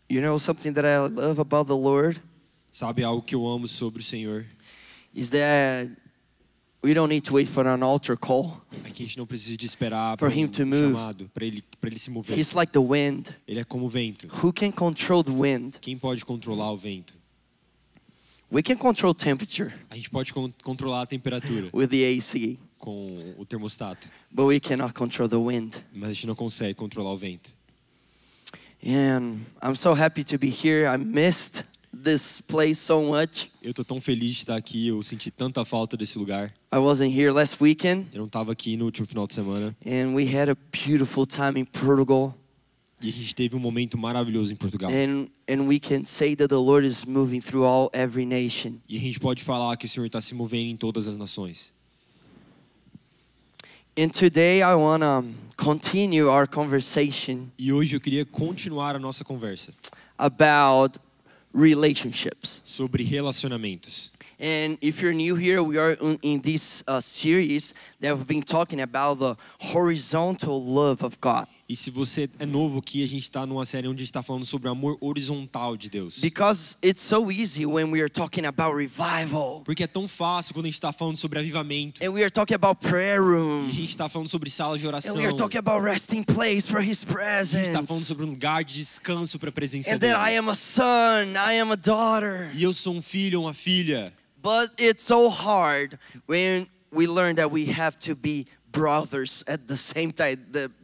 You know something that I love about the Lord Sabe algo que eu amo sobre o Senhor? is that we don't need to wait for an altar call. É que a gente não precisa de esperar For por him to move. chamado para ele se mover. He's like the wind. Ele é como o vento. Who can control the wind? Quem pode controlar o vento? We can control temperature A gente pode controlar a temperatura with the AC, com o termostato, but we cannot control the wind. mas a gente não consegue controlar o vento. And I'm so happy to be here. I missed this place so much. Eu tô tão feliz de estar aqui, eu senti tanta falta desse lugar. I wasn't here last weekend, Eu não estava aqui no último final de semana and we had a beautiful time in Portugal. e a gente teve um momento maravilhoso em Portugal. And we can say that the Lord is moving through every nation. E a gente pode falar que o Senhor está se movendo em todas as nações. And today I want to continue our conversation E hoje eu queria continuar a nossa conversa about relationships. sobre relacionamentos. And if you're new here, we are in this series that we've been talking about the horizontal love of God. E se você é novo aqui, a gente está numa série onde a gente está falando sobre o amor horizontal de Deus. Because it's so easy when we are talking about revival. Porque é tão fácil quando a gente está falando sobre avivamento. And we are talking about prayer E room. a gente está falando sobre salas de oração. And we are talking about resting place for His A gente está falando presence. sobre um lugar de descanso para a presença And dele. that I am a son, I am a daughter. E eu sou um filho ou uma filha. But it's so hard when we learn that we have to be brothers at the same time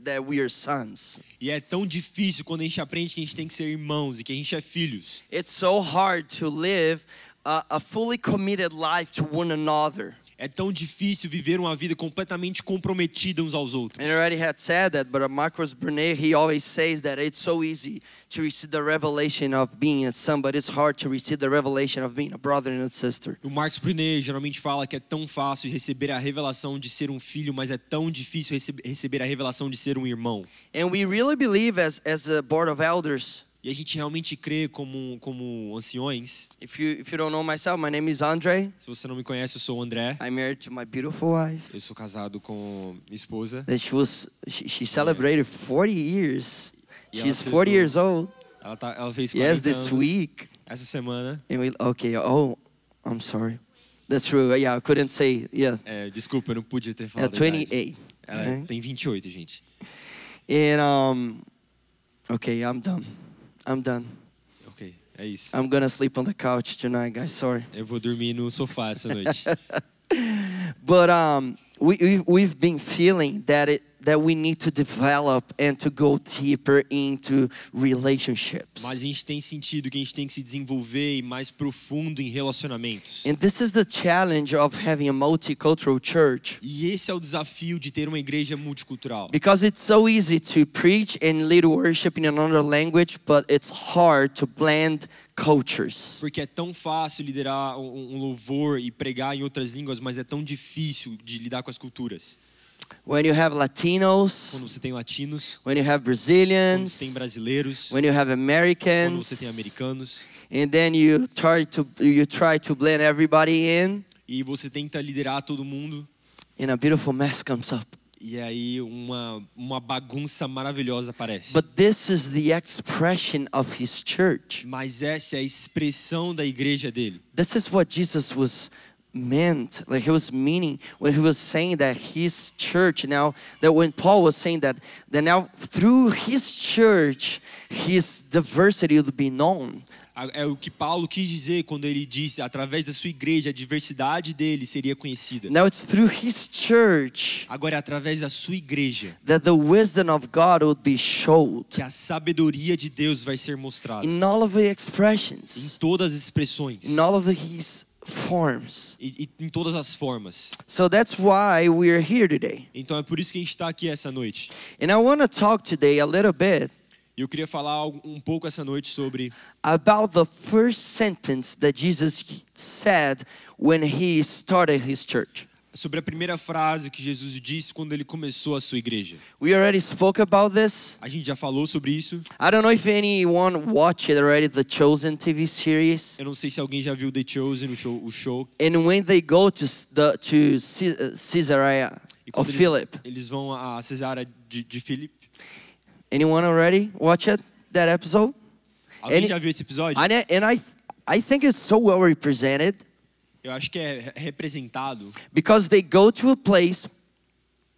that we are sons. E é tão difícil quando a gente aprende que a gente tem que ser irmãos e que a gente é filhos. It's so hard to live a fully committed life to one another. É tão difícil viver uma vida completamente comprometida uns aos outros. And I already had said that, but Marcos Brunet, he always says that it's so easy to receive the revelation of being a son, but it's hard to receive the revelation of being a brother and a sister. O Marcos Brunet geralmente fala que é tão fácil receber a revelação de ser um filho, mas é tão difícil receber a revelação de ser um irmão. And we really believe as a board of elders. E a gente realmente crê como anciões. If you don't know myself, my name is Andre. Se você não me conhece, eu sou o André. I'm married to my beautiful wife. Eu sou casado com minha esposa. That she celebrated 40 years. E She's ela 40 years old. Ela fez 40 Yes, this anos week. essa semana. And I'm sorry. That's true. Yeah, I couldn't say. Yeah. Desculpa, eu não podia ter falado. 28. Ela tem 28, gente. And okay, I'm done. Ok, é isso. I'm gonna sleep on the couch tonight, guys. Sorry. Eu vou dormir no sofá essa noite. But we've been feeling that we need to develop and to go deeper into relationships. Mas a gente tem sentido que a gente tem que se desenvolver e mais profundo em relacionamentos. And this is the challenge of having a multicultural church. E esse é o desafio de ter uma igreja multicultural. Because it's so easy to preach and lead worship in another language, but it's hard to blend cultures. Porque é tão fácil liderar um louvor e pregar em outras línguas, mas é tão difícil de lidar com as culturas. When you have Latinos, Quando você tem latinos, when you have quando Brazilians, você tem brasileiros, when you have quando Americans, você tem americanos, and then you try to blend everybody in, e você tenta liderar todo mundo, and a beautiful mess comes up. e aí uma bagunça maravilhosa aparece. But this is the expression of His church. Mas essa é a expressão da igreja dele. This is what Jesus was meant, like He was meaning when He was saying that His church now, that when Paul was saying that now through His church, His diversity will be known. É o que Paulo quis dizer quando ele disse, através da sua igreja, a diversidade dele seria conhecida. Now it's through His church Agora é através da sua igreja that the wisdom of God would be showed que a sabedoria de Deus vai ser mostrada. in all of the Em expressions, todas as expressões. in all of His forms. E em todas as formas. So that's why we are here today. Então é por isso que a gente está aqui essa noite. And I want to talk today a little bit E eu queria falar um pouco essa noite sobre about the first sentence that Jesus said when He started His church. a primeira frase que Jesus disse quando ele começou a sua igreja. We already spoke about this. A gente já falou sobre isso. I don't know if anyone watched it already, the Chosen TV series. Eu não sei se alguém já viu The Chosen, o show. And when they go to Caesarea E of quando Philip, eles vão a Cesárea de Filipe. anyone already watch it, that episode? Alguém And, já viu esse episódio? I think it's so well represented Eu acho que é representado because they go to a place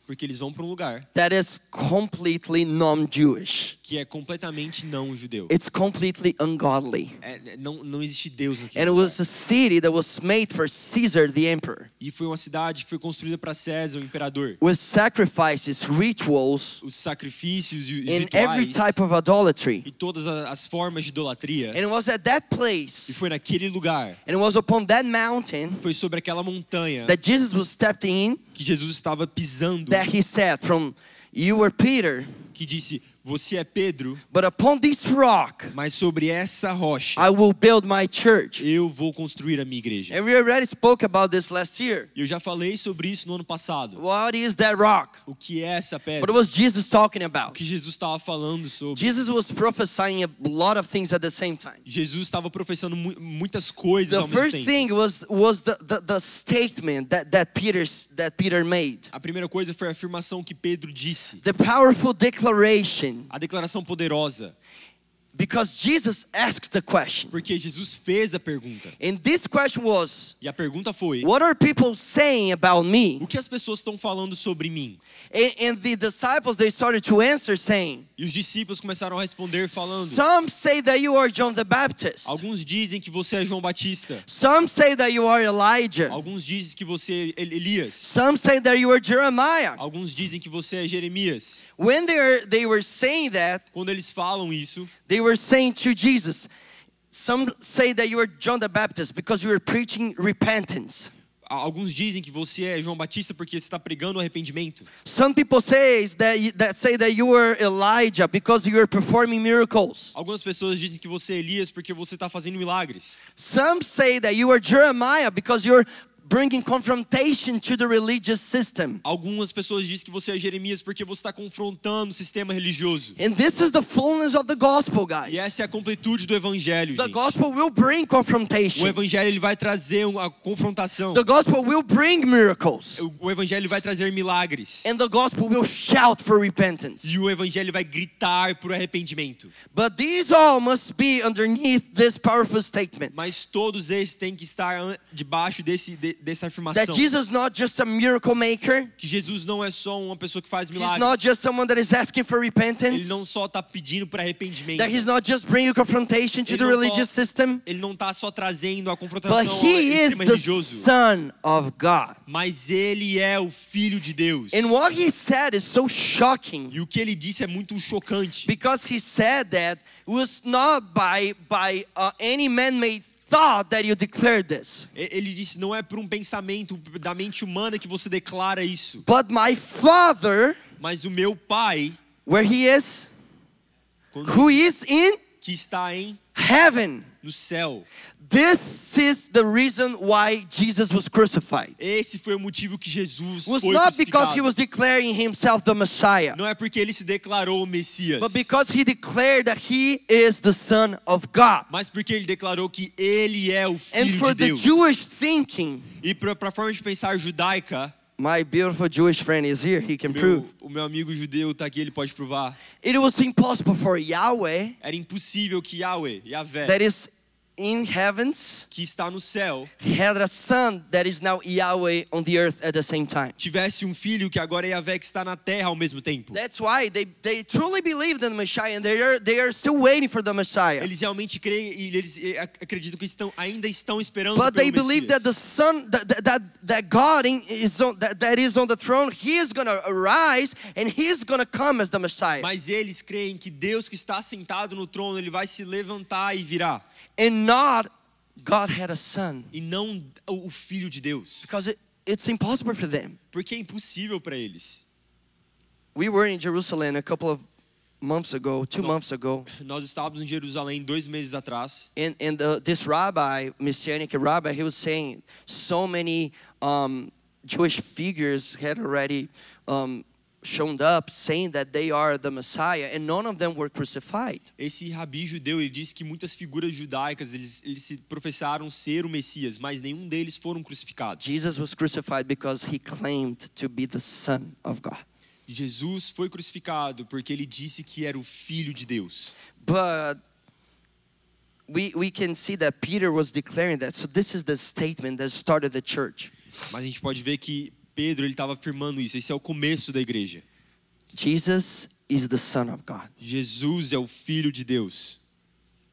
porque eles vão para um lugar that is completely non-Jewish. que é completamente não judeu. It's completely ungodly. Não existe Deus naquele And it lugar. was a city that was made for Caesar the emperor, E foi uma cidade que foi construída para César, o imperador. with sacrifices, rituals, Os sacrifícios e os and every rituais type of idolatry. e todas as formas de idolatria. And it was at that E place, foi naquele lugar, and it was upon that mountain foi sobre aquela montanha that Jesus was stepping in, que Jesus estava pisando, that he said, from you were Peter, que disse: você é Pedro, but upon this rock mas sobre essa rocha I will build my church. eu vou construir a minha igreja. And we already spoke about this last year. E eu já falei sobre isso no ano passado. What is that rock? O que é essa What pedra? was Jesus talking O about? que Jesus estava falando sobre? Jesus was prophesying a lot of things at the same time. Jesus estava professando muitas coisas The ao mesmo first tempo. thing was the statement that Peter made. A primeira coisa foi a afirmação que Pedro disse, The powerful declaration, a declaração poderosa, because Jesus asked the question. porque Jesus fez a pergunta. And this question was, E a pergunta foi: what are people saying about me? o que as pessoas estão falando sobre mim? And the disciples, they started to answer saying, E os discípulos começaram a responder falando: some say that you are John the Baptist. alguns dizem que você é João Batista. Some say that you are Elijah. Alguns dizem que você é Elias. Some say that you are Jeremiah. Alguns dizem que você é Jeremias. When they were saying that, Quando eles falam isso, they were saying to Jesus, some say that you are John the Baptist because you are preaching repentance. alguns dizem que você é João Batista porque você está pregando arrependimento. Some people say that you are Elijah because you are performing miracles. Algumas pessoas dizem que você é Elias porque você está fazendo milagres. Some say that you are Jeremiah because you're bringing confrontation to the religious system. Algumas pessoas dizem que você é Jeremias porque você está confrontando o sistema religioso. And this is the fullness of the gospel, guys. E essa é a completude do evangelho, The gente. gospel will bring O confrontation. evangelho ele vai trazer uma confrontação. The gospel will bring miracles. O evangelho vai trazer milagres. And the gospel will shout for repentance. E o evangelho vai gritar por arrependimento. But these all must be underneath this powerful statement. Mas todos esses têm que estar debaixo dessa afirmação. That Jesus is not just a miracle maker. Que Jesus não é só uma pessoa que faz He's milagres. not just someone that is asking for Ele repentance. não só está pedindo para arrependimento. That he's not just bringing confrontation to Ele the não religious system. Ele não está só trazendo a confrontação But ao he is sistema the religioso. Son of God. Mas ele é o Filho de Deus. And what he said is so shocking. E o que ele disse é muito chocante. Because he said that it was not by any man-made thought that you declared this. Ele disse: não é por um pensamento da mente humana que você declara isso. But my Father, Mas o meu Pai, where he is, quando- who is in que está heaven. no céu. This is the reason why Jesus was crucified. Esse foi o motivo que Jesus It was foi not because crucificado. he was declaring himself the Messiah, Não é porque ele se declarou o Messias, but because he declared that he is the Son of God. mas porque ele declarou que ele é o And Filho for de the Deus. Jewish thinking, E para a forma de pensar judaica, my beautiful Jewish friend is here, he can prove. o meu amigo judeu está aqui, ele pode provar. It was impossible for Yahweh, Era impossível que Yahvé, that is in heavens, que está no céu, had a son that is now Yahweh on the earth at the same time. tivesse um filho que agora é Yahvé que está na terra ao mesmo tempo. That's why they truly believed in the Messiah, and they are still waiting for the Messiah. Eles realmente creem e eles acreditam que ainda estão esperando But they pelo believe that Messias. the Son, that God that is on the throne, He is going to arise and He is going to come as the Messiah. Mas eles creem que Deus que está sentado no trono, ele vai se levantar e virá. And not God had a son, E não o Filho de Deus. because it's impossible for them. Porque é impossível para eles. We were in Jerusalem a couple of months ago, 2 months ago, Nós estávamos em Jerusalém 2 meses atrás. and this rabbi, Messianic rabbi, he was saying so many Jewish figures had already shown up saying that they are the Messiah, and none of them were crucified. Esse rabi judeu, ele disse que muitas figuras judaicas, eles se professaram ser o Messias, mas nenhum deles foram crucificados. Jesus was crucified because he claimed to be the Son of God. Jesus foi crucificado porque ele disse que era o Filho de Deus. But we can see that Peter was declaring that. So this is the statement that started the church. Mas a gente pode ver que Pedro ele estava afirmando isso. Esse é o começo da igreja. Jesus is the Son of God. Jesus é o Filho de Deus.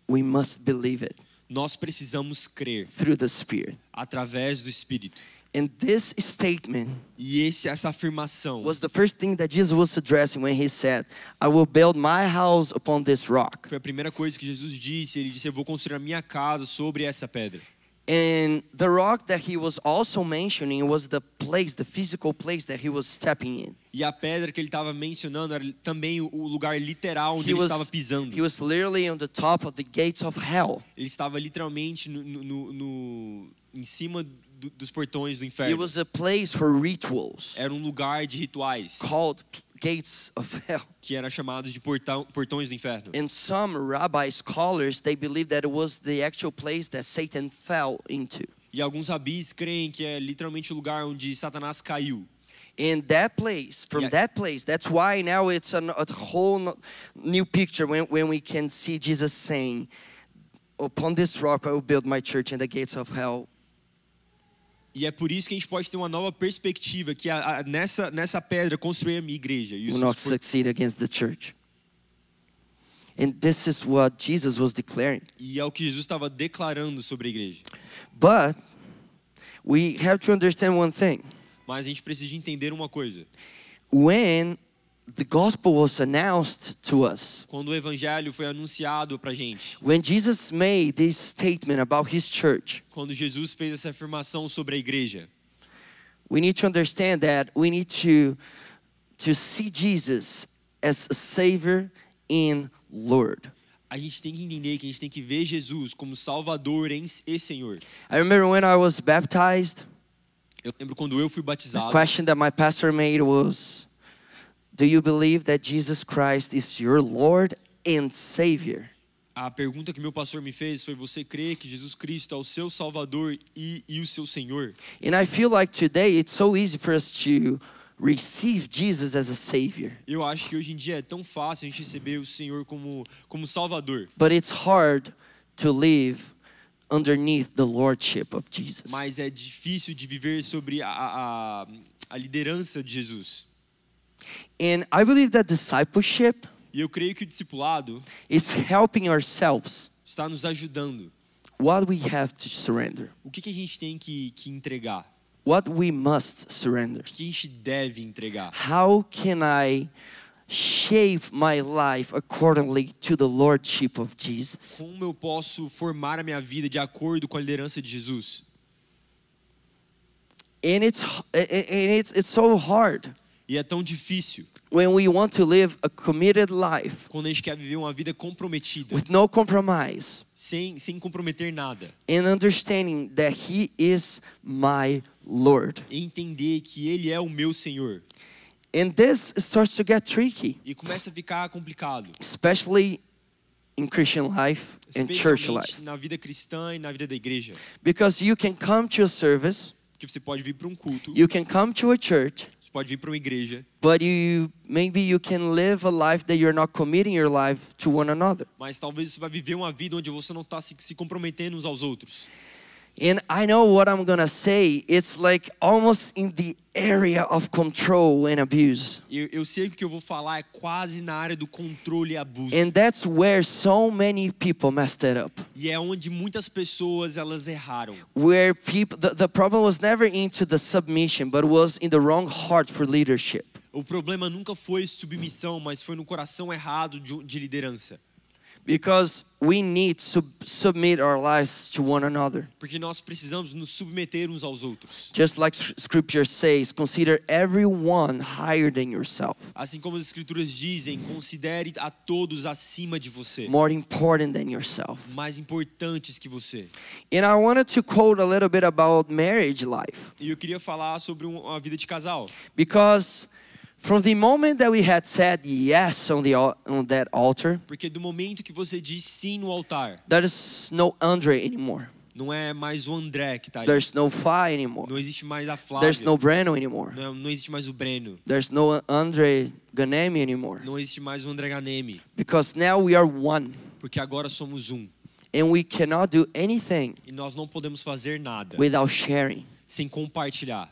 We must believe it Nós precisamos crer through the Spirit. através do Espírito. And this statement E essa afirmação was the first thing that Jesus was addressing when he said, I will build my house upon this rock. foi a primeira coisa que Jesus disse. Ele disse: eu vou construir a minha casa sobre essa pedra. And the rock that he was also mentioning was the place, the physical place that he was stepping in. E a pedra que ele estava mencionando era também o lugar literal onde ele estava pisando. He was literally on the top of the gates of hell. Ele estava literalmente em cima dos portões do It inferno. was a place for rituals Era um lugar de rituais called gates of hell. que era chamado de portões do inferno. And some rabbi scholars, they believe that it was the actual place that Satan fell into. E alguns rabis creem que é literalmente o lugar onde Satanás caiu. In that place, from that place, that's why now it's a whole new picture when we can see Jesus saying, upon this rock I will build my church and the gates of hell. E é por isso que a gente pode ter uma nova perspectiva, que nessa pedra construir a minha igreja. E Will not succeed against the church. And this is what Jesus was declaring. E é o que Jesus estava declarando sobre a igreja. But we have to understand one thing. Mas a gente precisa entender uma coisa. When the gospel was announced to us, Quando o evangelho foi anunciado pra gente, when Jesus made this statement about his church, quando Jesus fez essa afirmação sobre a igreja, we need to understand that we need to see Jesus as a Savior and Lord. a gente tem que entender que a gente tem que ver Jesus como Salvador e Senhor. I remember when I was baptized, Eu lembro quando eu fui the batizado, question that my pastor made was, do you believe that Jesus Christ is your Lord and Savior? a pergunta que meu pastor me fez foi: você crê que Jesus Cristo é o seu Salvador e o seu Senhor? And I feel like today it's so easy for us to receive Jesus as a Savior. Eu acho que hoje em dia é tão fácil a gente receber o Senhor como Salvador. But it's hard to live underneath the lordship of Jesus. Mas é difícil de viver sobre a liderança de Jesus. And I believe that discipleship E eu creio que o discipulado is helping ourselves está nos ajudando. what we have to surrender, O que a gente tem que entregar? what we must surrender. O que a gente deve entregar? How can I shape my life accordingly to the lordship of Jesus? Como eu posso formar a minha vida de acordo com a liderança de Jesus? And it's so hard E é tão difícil when we want to live a committed life quando a gente quer viver uma vida comprometida, with no compromise, sem comprometer nada. and understanding that He is my Lord. E entender que Ele é o meu Senhor. And this starts to get tricky, E começa a ficar complicado. especially in Christian life and church life. Especialmente na vida cristã e na vida da igreja. Because you can come to a service, Porque você pode vir para um culto, you can come to a church, você pode vir para uma igreja, but maybe you can live a life that you're not committing your life to one another. mas talvez você vai viver uma vida onde você não está se comprometendo uns aos outros. And I know what I'm gonna say, it's like almost in the area of control and abuse. Eu sei que o que eu vou falar é quase na área do controle e abuso. And that's where so many people messed it up. E é onde muitas pessoas elas erraram. Where people, the problem was never into the submission, but was in the wrong heart for leadership. O problema nunca foi submissão, mas foi no coração errado de liderança. Because we need to submit our lives to one another. Porque nós precisamos nos submeter uns aos outros. Just like Scripture says, consider everyone higher than yourself, Assim como as escrituras dizem, considere a todos acima de você, more important than yourself. mais importantes que você. And I wanted to quote a little bit about marriage life. E eu queria falar sobre uma vida de casal. Because from the moment that we had said yes on that altar, Porque do momento que você diz sim no altar, there is no Andre anymore. não é mais o André que está ali. There's no Phi anymore. Não existe mais a Flávia. There's no Breno anymore. Não existe mais o Breno. There's no Andre Ganemi anymore. Não existe mais o André Ganemi. Because now we are one. Porque agora somos um. And we cannot do anything E nós não podemos fazer nada without sharing. sem compartilhar.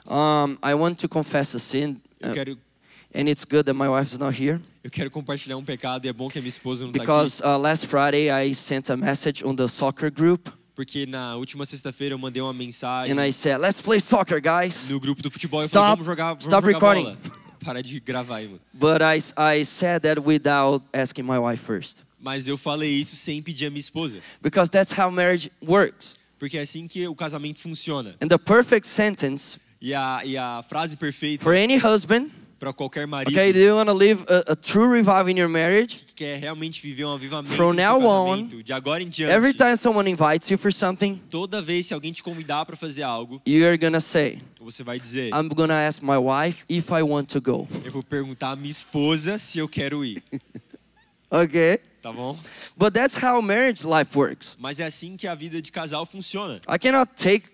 I want to confess a sin, and it's good that my wife is not here. Eu quero compartilhar um pecado e é bom que a minha esposa não está aqui. Because last Friday I sent a message on the soccer group. Porque na última sexta-feira eu mandei uma mensagem And I said, let's play soccer, guys. no grupo do futebol e eu Stop- falei, vamos jogar recording. bola. Para de gravar aí, mano. But I said that without asking my wife first. Mas eu falei isso sem pedir a minha esposa. Because that's how marriage works. Porque é assim que o casamento funciona. And the perfect sentence E a frase perfeita for any husband, para qualquer marido okay, do you want to live a true revival in your marriage? que quer realmente viver um avivamento From no seu now on, casamento, de agora em diante, Every time someone invites you for something, toda vez se alguém te convidar para fazer algo, you're gonna say, você vai dizer, I'm gonna ask my wife if I want to go. eu vou perguntar à minha esposa se eu quero ir. Okay? Tá bom? But that's how marriage life works. Mas é assim que a vida de casal funciona. I cannot take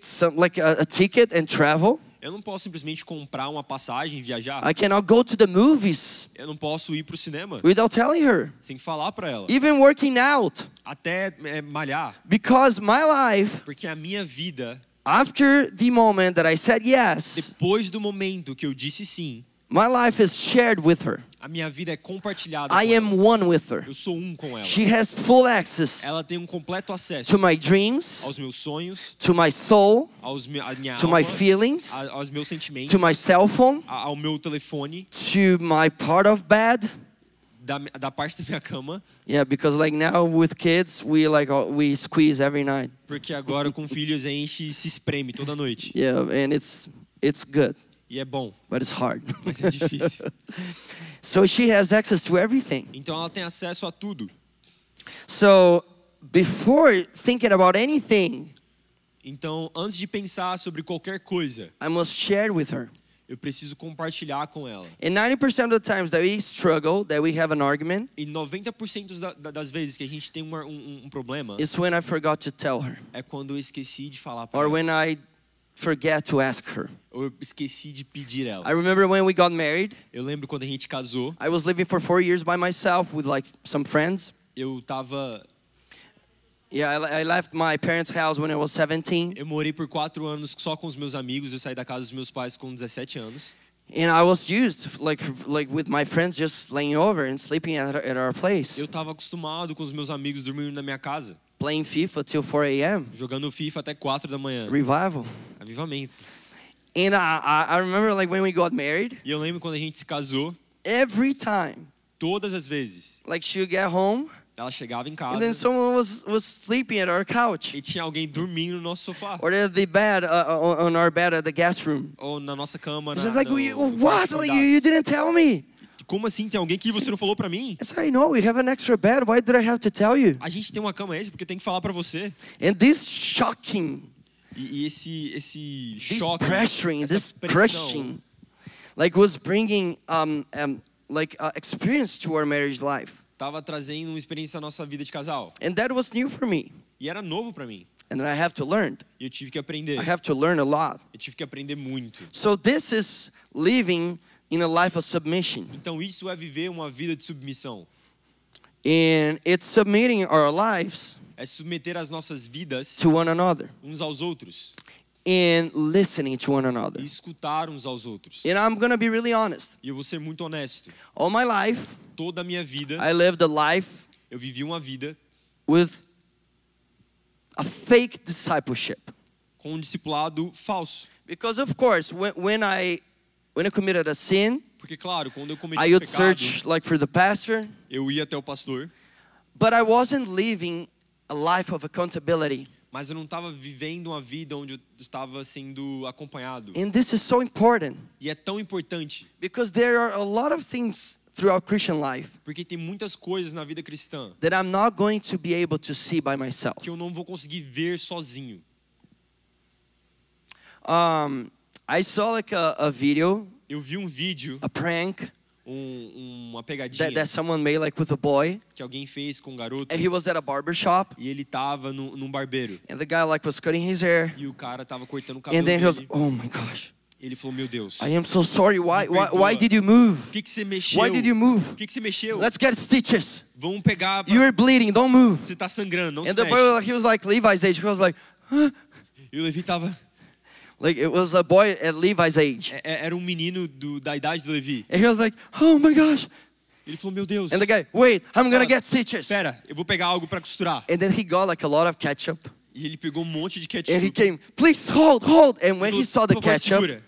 a ticket and travel. Eu não posso simplesmente comprar uma passagem e viajar. I cannot go to the movies Eu não posso ir pro cinema without telling her. sem falar para ela. Even working out. Até malhar. Because my life, Porque a minha vida, after the moment that I said yes, depois do momento que eu disse sim, my life is shared with her. a minha vida é compartilhada I com am ela. one with her. Eu sou um com ela. She has full access Ela tem um completo acesso to my dreams, aos meus sonhos, to my soul, à minha to alma, my feelings, aos meus sentimentos, to my cell phone, ao meu telefone, to my part of bed. da parte da minha cama, Yeah, because like now with kids, we squeeze every night. porque agora com filhos a gente se espreme toda noite. Yeah, and it's good, E é bom, but it's hard. mas é difícil. So she has access to everything. Então ela tem acesso a tudo. So before thinking about anything, Então, antes de pensar sobre qualquer coisa, I must share with her. eu preciso compartilhar com ela. And 90% of the times that we struggle, that we have an argument, E 90% das vezes que a gente tem um problema is when I forgot to tell her, é quando eu esqueci de falar para or ela. when I forget to ask her. Ou eu esqueci de pedir ela. I remember when we got married, Eu lembro quando a gente casou, I was living for 4 years by myself with like some friends. eu tava... Yeah, I left my parents' house when I was 17. Eu morei por 4 anos só com os meus amigos. Eu saí da casa dos meus pais com 17 anos. And I was used, like with my friends just laying over and sleeping at our place. Eu tava acostumado com os meus amigos dormindo na minha casa, Playing FIFA till 4 a.m. jogando FIFA até 4 da manhã. Revival. Avivamento. And I remember like when we got married, E eu lembro quando a gente se casou, every time, todas as vezes, like she would get home, ela chegava em and then casa someone was sleeping at our couch. e tinha alguém dormindo no nosso sofá. Or at the bed, on our bed at the guest room. Ou na nossa cama. It's like, what? Like, you didn't tell me. Como assim? Tem alguém que você não falou pra mim? I said, I know, we have an extra bed. Why did I have to tell you? A gente tem uma cama extra porque tem que falar pra você. And this shocking, E esse this choque, pressuring, essa this pressão, crushing, like was bringing experience to our marriage life. tava trazendo uma experiência à nossa vida de casal. And that was new for me. E era novo pra mim. And then I have to learn. E eu tive que aprender. I have to learn a lot. Eu tive que aprender muito. So this is living in a life of submission. Então isso é viver uma vida de submissão. And it's submitting our lives É submeter as nossas vidas to one another uns aos outros. and listening to one another. E escutar uns aos outros. And I'm going to be really honest. E eu vou ser muito honesto. All my life, Toda a minha vida, I lived a life eu vivi uma vida with a fake discipleship. com um discipulado falso. Because of course, when I committed a sin, Porque claro, quando eu cometi I would pecado, search like for the pastor, eu ia até o pastor, but I wasn't living a life of accountability. mas eu não estava vivendo uma vida onde eu estava sendo acompanhado. And this is so important E é tão importante, because there are a lot of things throughout Christian life porque tem muitas coisas na vida cristã that I'm not going to be able to see by myself. que eu não vou conseguir ver sozinho. I saw like a video, Eu vi um vídeo, a prank uma pegadinha that someone made like with a boy, que alguém fez com um garoto, and he was at a barber shop, e ele tava num barbeiro. and the guy like was cutting his hair, E o cara tava cortando o cabelo and then he was, dele. oh my gosh, Ele falou, meu Deus, I am so sorry. Why perdoa. did you move? por que você mexeu? Why did you move? Por que você mexeu? Let's get stitches. Vamos pegar, You're bleeding. Don't move. você tá sangrando, não se And the mexe. boy, he was like Levi's age. He was like, huh? E o Levi tava, Like it was a boy at Levi's age. era um menino da idade do Levi. And he was like, oh my gosh. Ele falou, meu Deus, And the guy, wait, I'm gonna get stitches. espera, eu vou pegar algo para costurar. And then he got like a lot of ketchup. E ele pegou um monte de And he ketchup. came, please hold. And when Falou, he saw the "Por favor, ketchup, segura."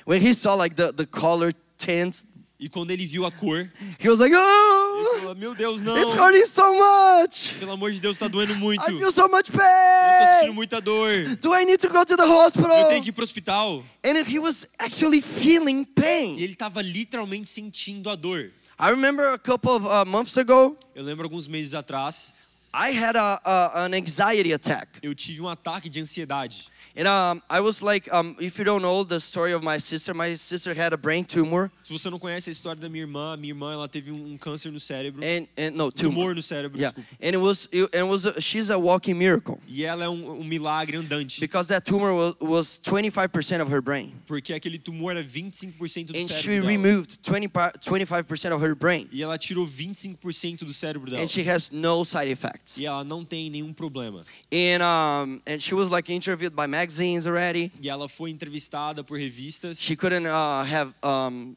when he saw like the color tint, E quando ele viu a cor, he was like, ele oh, falou, meu Deus, não. it's hurting so much. Pelo amor de Deus, tá doendo muito. I Eu feel so much tô sentindo pain. muita dor. Do I need to go to the Eu hospital? tenho que ir pro hospital. And he was actually feeling E pain. ele tava literalmente sentindo a dor. I remember a couple of months ago, Eu lembro alguns meses atrás, I had an anxiety attack. eu tive um ataque de ansiedade. And I was like, if you don't know the story of my sister had a brain tumor. Se você não conhece a história da minha irmã ela teve um câncer no cérebro. And no, tumor. Tumor no cérebro, Yeah. desculpa. And she's a walking miracle. E ela é um milagre andante. Because that tumor was 25% of her brain. Porque aquele tumor era 25% do And she cérebro dela. removed 25% of her brain. E ela tirou 25% do cérebro dela. And she has no side effects. E ela não tem nenhum problema. And she was like interviewed by magazines already. E ela foi entrevistada por revistas. She couldn't have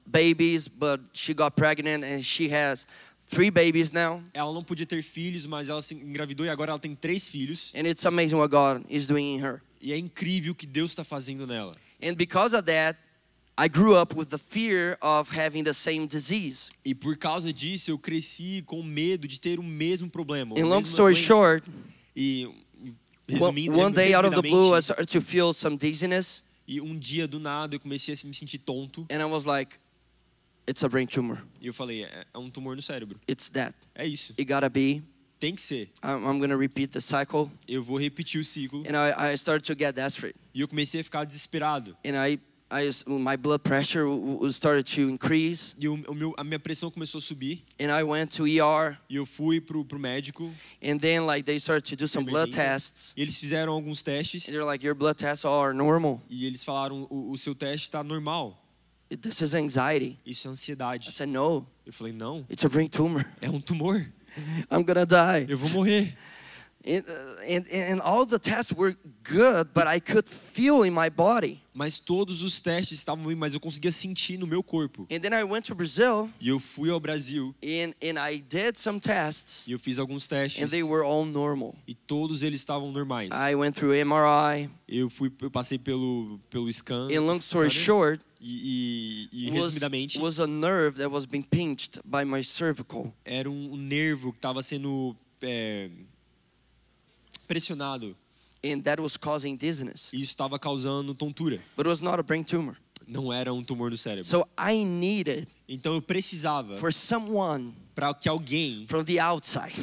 babies, but she got pregnant and she has 3 babies now. Ela não podia ter filhos, mas ela se engravidou e agora ela tem 3 filhos. And it's amazing what God is doing in her. E é incrível o que Deus está fazendo nela. And because of that, I grew up with the fear of having the same disease. E por causa disso eu cresci com medo de ter o mesmo problema. In a long mesma story doença. short, E resumindo, one day out of the blue, I resumidamente, started to feel some dizziness. e um dia do nada eu comecei a me sentir tonto. And I was like, it's a brain tumor. E eu falei, é um tumor no cérebro. It's that. É isso. It gotta be. Tem que ser. I'm gonna repeat the cycle. Eu vou repetir o ciclo. And I started to get desperate. E eu comecei a ficar desesperado. And my blood pressure started to increase. E a minha pressão começou a subir. And I went to ER. E eu fui pro médico. And then like they started to do some blood Emergência. tests. E eles fizeram alguns testes. And they're like, your blood tests are normal. E eles falaram, o seu teste está normal. This is anxiety. Isso é ansiedade. I said, no, Eu falei, não, it's a brain tumor. é um tumor. I'm gonna die. Eu vou morrer. And all the tests were good, but I could feel in my body. Mas todos os testes estavam bem, mas eu conseguia sentir no meu corpo. And then I went to Brazil, E eu fui ao Brasil and I did some tests, e eu fiz alguns testes. and they were all normal. E todos eles estavam normais. I went through MRI. Eu passei pelo scan. In long story scanner, short, e was resumidamente, a nerve that was being pinched by my cervical. era um nervo que estava sendo pressionado. And that was causing dizziness. E isso estava causando tontura. But it was not a brain tumor. Não era um tumor no cérebro. So I needed Então eu precisava for someone para que alguém from the outside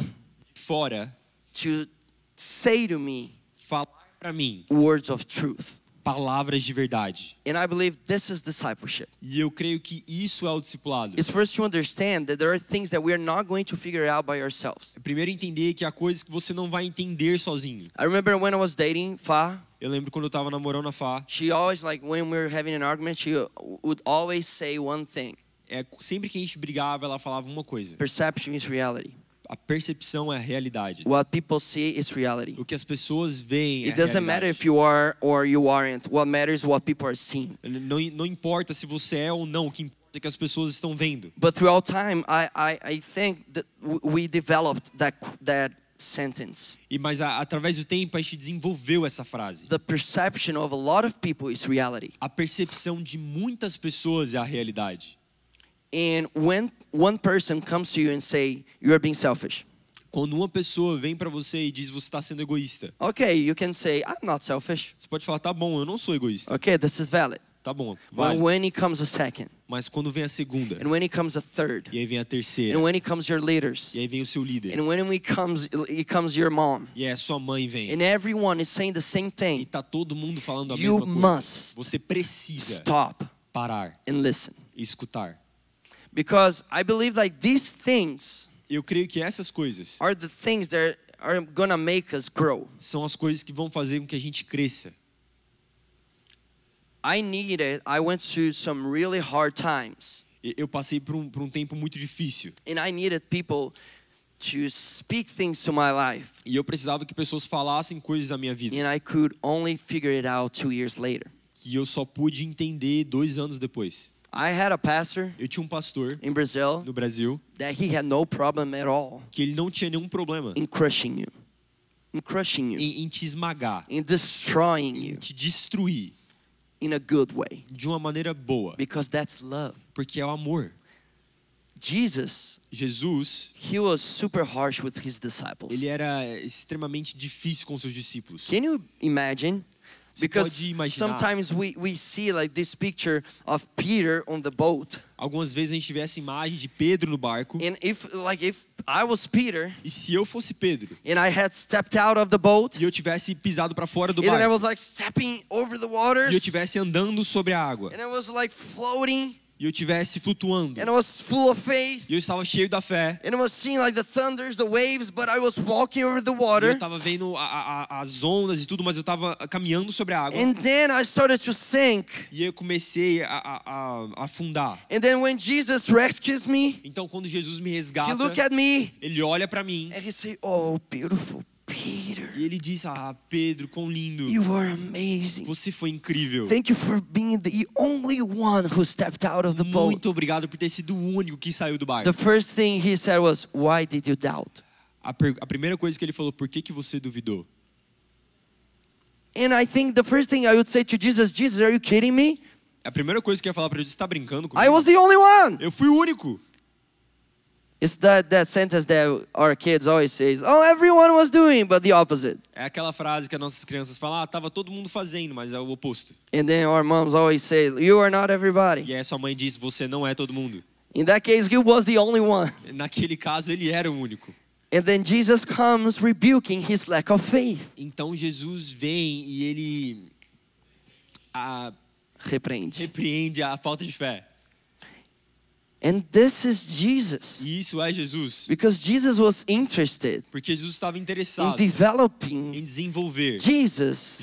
fora to say to me falar para mim words of truth. palavras de verdade. And I believe this is discipleship. E eu creio que isso é o discipulado. It's first to understand that there are things that we are not going to figure out by ourselves. Primeiro entender que há coisas que você não vai entender sozinho. I remember when I was dating Fa, Eu lembro quando eu estava namorando a Fá. she always, like when we were having an argument, she would always say one thing: Sempre que a gente brigava, ela falava uma coisa. perception is reality. A percepção é a realidade. What people see is reality. O que as pessoas veem é It a doesn't matter realidade. if you are or you aren't. What matters is what people are seeing. Não importa se você é ou não, o que importa é que as pessoas estão vendo. But throughout time, I think that we developed that sentence. Mas através do tempo a gente desenvolveu essa frase. The perception of a lot of people is reality. A percepção de muitas pessoas é a realidade. And when one person comes to you and say, you are being selfish. Quando uma pessoa vem para você e diz você está sendo egoísta, Okay, you can say, I'm not selfish. você pode falar, tá bom, eu não sou egoísta. Okay, this is valid. Tá bom, But vale. when it comes a second, Mas quando vem a segunda, and when it comes a third, e aí vem a terceira, and when it comes your leaders, e aí vem o seu líder, and when it comes your mom, e aí a sua mãe vem, and everyone is saying the same e thing, tá todo mundo falando a you mesma coisa. must Você precisa stop parar and listen. e escutar. Because I believe like these things Eu creio que essas coisas are the things that are gonna make us grow. são as coisas que vão fazer com que a gente cresça. I went through some really hard times. Eu passei por um tempo muito difícil. And I needed people to speak things to my life. E eu precisava que pessoas falassem coisas da minha vida. And I could only figure it out 2 years later. Que eu só pude entender 2 anos depois. I had a pastor Eu tinha um pastor in Brazil no Brasil that he had no problem at all que ele não tinha nenhum problema in crushing you. In crushing you. em te esmagar, In destroying em you te destruir in a good way. de uma maneira boa, Because that's love. porque é o amor. Jesus, Jesus, he was super harsh with his disciples. ele era extremamente difícil com seus discípulos. Can you imagine? Você Because pode imaginar. sometimes we see like this picture of Peter on the boat. Algumas vezes a gente vê essa imagem de Pedro no barco. And if I was Peter E se eu fosse Pedro and I had stepped out of the boat e eu tivesse pisado para fora do and then I barco was like stepping over the waters e eu tivesse andando sobre a água and I was like floating e eu tivesse flutuando and I was full of faith e eu estava cheio da fé and I was seeing like the thunders, the waves, but I was walking over the e eu water. estava vendo as ondas e tudo, mas eu estava caminhando sobre a água And then I started to sink. e eu comecei a afundar. And then when Jesus rescues me, Então quando Jesus me he resgata, look at me ele olha para mim and he say, "Oh, beautiful Peter, e ele diz: Pedro, quão lindo, you are amazing. você foi incrível. Thank you for being the only one who stepped out of the boat." Muito obrigado por ter sido o único que saiu do barco. The first thing he said was, "Why did you doubt?" A primeira coisa que ele falou: por que você duvidou? And I think the first thing I would say to Jesus, "Jesus, are you kidding me? A primeira coisa que eu ia falar para Jesus: está brincando I comigo? was the only one." Eu fui o único. It's that sentence that our kids always says, "Oh, everyone was doing," but the opposite. É aquela frase que as nossas crianças falam: tava todo mundo fazendo, mas é o oposto. And then our moms always say, "You are not everybody." E aí sua mãe diz: você não é todo mundo. In that case, he was the only one. Naquele caso, ele era o único. And then Jesus comes rebuking his lack of faith. Então Jesus vem e ele Repreende. repreende a falta de fé. And this is Jesus. E isso é Jesus. Because Jesus was interested Porque Jesus estava in interessado developing em desenvolver Jesus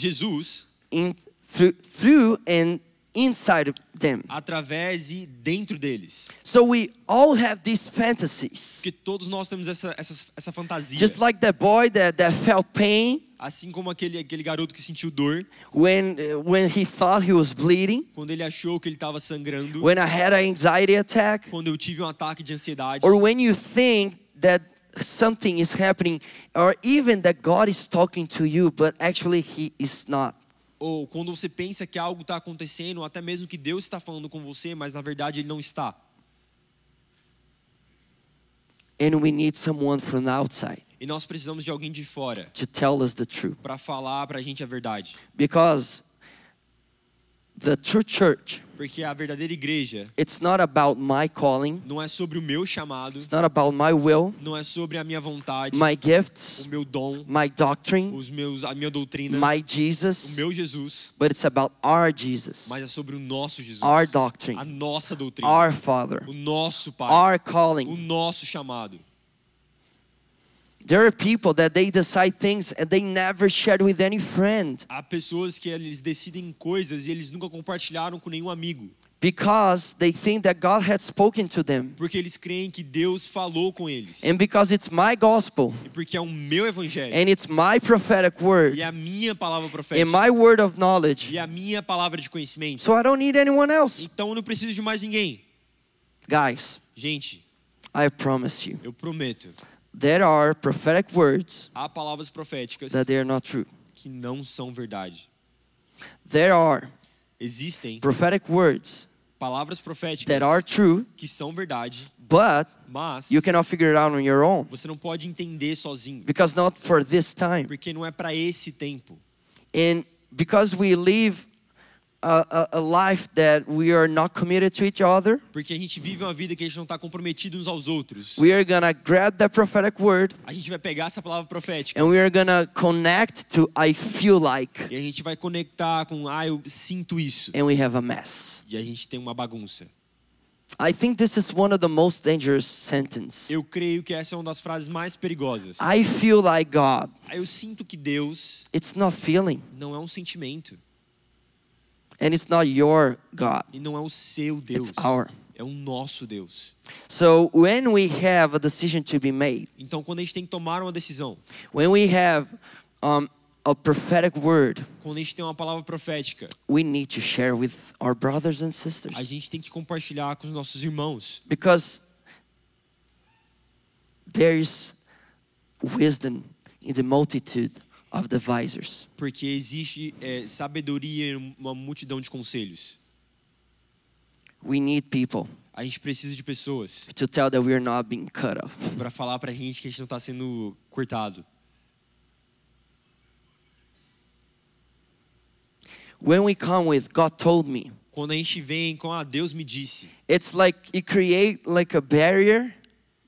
through and inside of them. através e dentro deles. So we all have these fantasies. Porque todos nós temos essa fantasia. Just like that boy that felt pain Assim como aquele garoto que sentiu dor when he thought he was bleeding, quando ele achou que ele estava sangrando, when I had an anxiety attack, quando eu tive um ataque de ansiedade, or when you think that something is happening, or even that God is talking to you, but actually he is not. ou quando você pensa que algo está acontecendo, ou até mesmo que Deus está falando com você, mas na verdade ele não está. And we need someone from the outside E nós precisamos de alguém de fora to tell us the truth. para falar para a gente a verdade. Because the true church, Porque a verdadeira igreja it's not about my calling, não é sobre o meu chamado, it's not about my will, não é sobre a minha vontade, my o gifts, meu dom, my doctrine, a minha doutrina, my o Jesus, meu Jesus, but it's about our Jesus, mas é sobre o nosso Jesus, our a doctrine, nossa doutrina, our Father, o nosso Pai, our o calling. nosso chamado. There are people that they decide things and they never shared with any friend Há pessoas que eles decidem coisas e eles nunca compartilharam com nenhum amigo, because they think that God had spoken to them. porque eles creem que Deus falou com eles. And because it's my gospel E porque é o meu evangelho, and it's my prophetic word e a minha palavra and profética, my word of knowledge, e a minha palavra de conhecimento, so I don't need anyone else. então eu não preciso de mais ninguém. Guys, Gente, I promise you, eu prometo, there are prophetic words há palavras proféticas that they are not true. que não são verdade. There are Existem prophetic words palavras proféticas that are true, que são verdade, but mas you cannot figure it out on your own você não pode entender sozinho, because not for this time. porque não é para esse tempo. And because we live a life that we are not committed to each other, Porque a gente vive uma vida que a gente não está comprometido uns aos outros. we are gonna grab that prophetic word A gente vai pegar essa palavra profética and we are gonna connect to I feel like, e a gente vai conectar com eu sinto isso. and we have a mess. E a gente tem uma bagunça. I think this is one of the most dangerous sentences. Eu creio que essa é uma das frases mais perigosas. I feel like God. Eu sinto que Deus It's not feeling. não é um sentimento. And it's not your God. E não é o seu Deus. It's our. É o nosso Deus. So when we have a decision to be made, Então, quando a gente tem que tomar uma decisão, when we have a prophetic word, quando a gente tem uma palavra profética, we need to share with our brothers and a sisters. gente tem que compartilhar com os nossos irmãos. Because there is wisdom in the multitude of advisors. Porque existe sabedoria em uma multidão de conselhos. We need people A gente precisa de pessoas to tell that we are not being cut off. para falar pra gente que a gente não está sendo cortado. When we come with God told me, Quando a gente vem com Deus me disse, it's like you create like a barrier.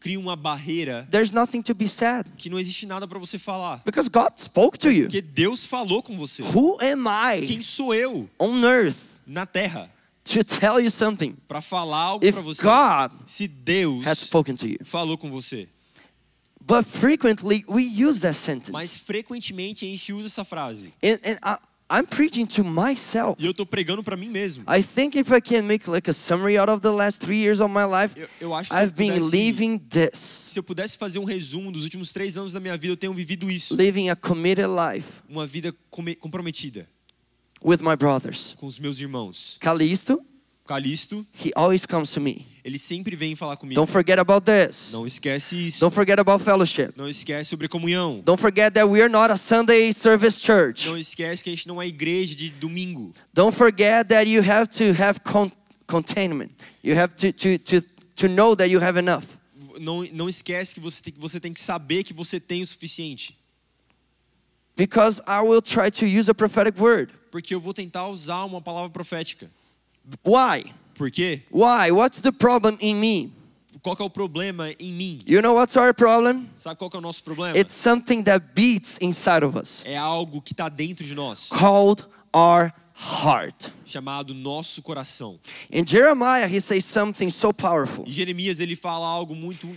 cria uma barreira There's nothing to be said que não existe nada para você falar. because God spoke to you. Porque Deus falou com você. Who am I Quem sou eu on earth na terra to tell you something para falar algo if para você? God Se Deus has spoken to you? falou com você. But frequently we use that sentence. Mas frequentemente a gente usa essa frase. And I'm preaching to myself. E eu tô pregando para mim mesmo. I think if I can make like a summary out of the last 3 years of my life, Eu acho que se eu I've been pudesse- living this, Se eu pudesse fazer um resumo dos últimos 3 anos da minha vida, eu tenho vivido isso. living a committed life Uma vida comprometida with my brothers. com os meus irmãos. Callisto, Calixto, he always comes to me. ele sempre vem falar comigo. Don't forget about this. Não esquece isso. Don't forget about fellowship. Não esquece sobre comunhão. Don't forget that we are not a Sunday service church. Não esquece que a gente não é igreja de domingo. Don't forget that you have to have containment. You have to know that you have enough. Não esquece que você tem que saber que você tem o suficiente. Because I will try to use a prophetic word. Porque eu vou tentar usar uma palavra profética. Why? Por quê? Why? What's the problem in me? Qual que é o problema em mim? You know what's our problem? Sabe qual que é o nosso problema? It's something that beats inside of us, É algo que está dentro de nós, called our heart. chamado nosso coração. In Jeremiah, he says something so powerful. E Jeremias ele fala algo muito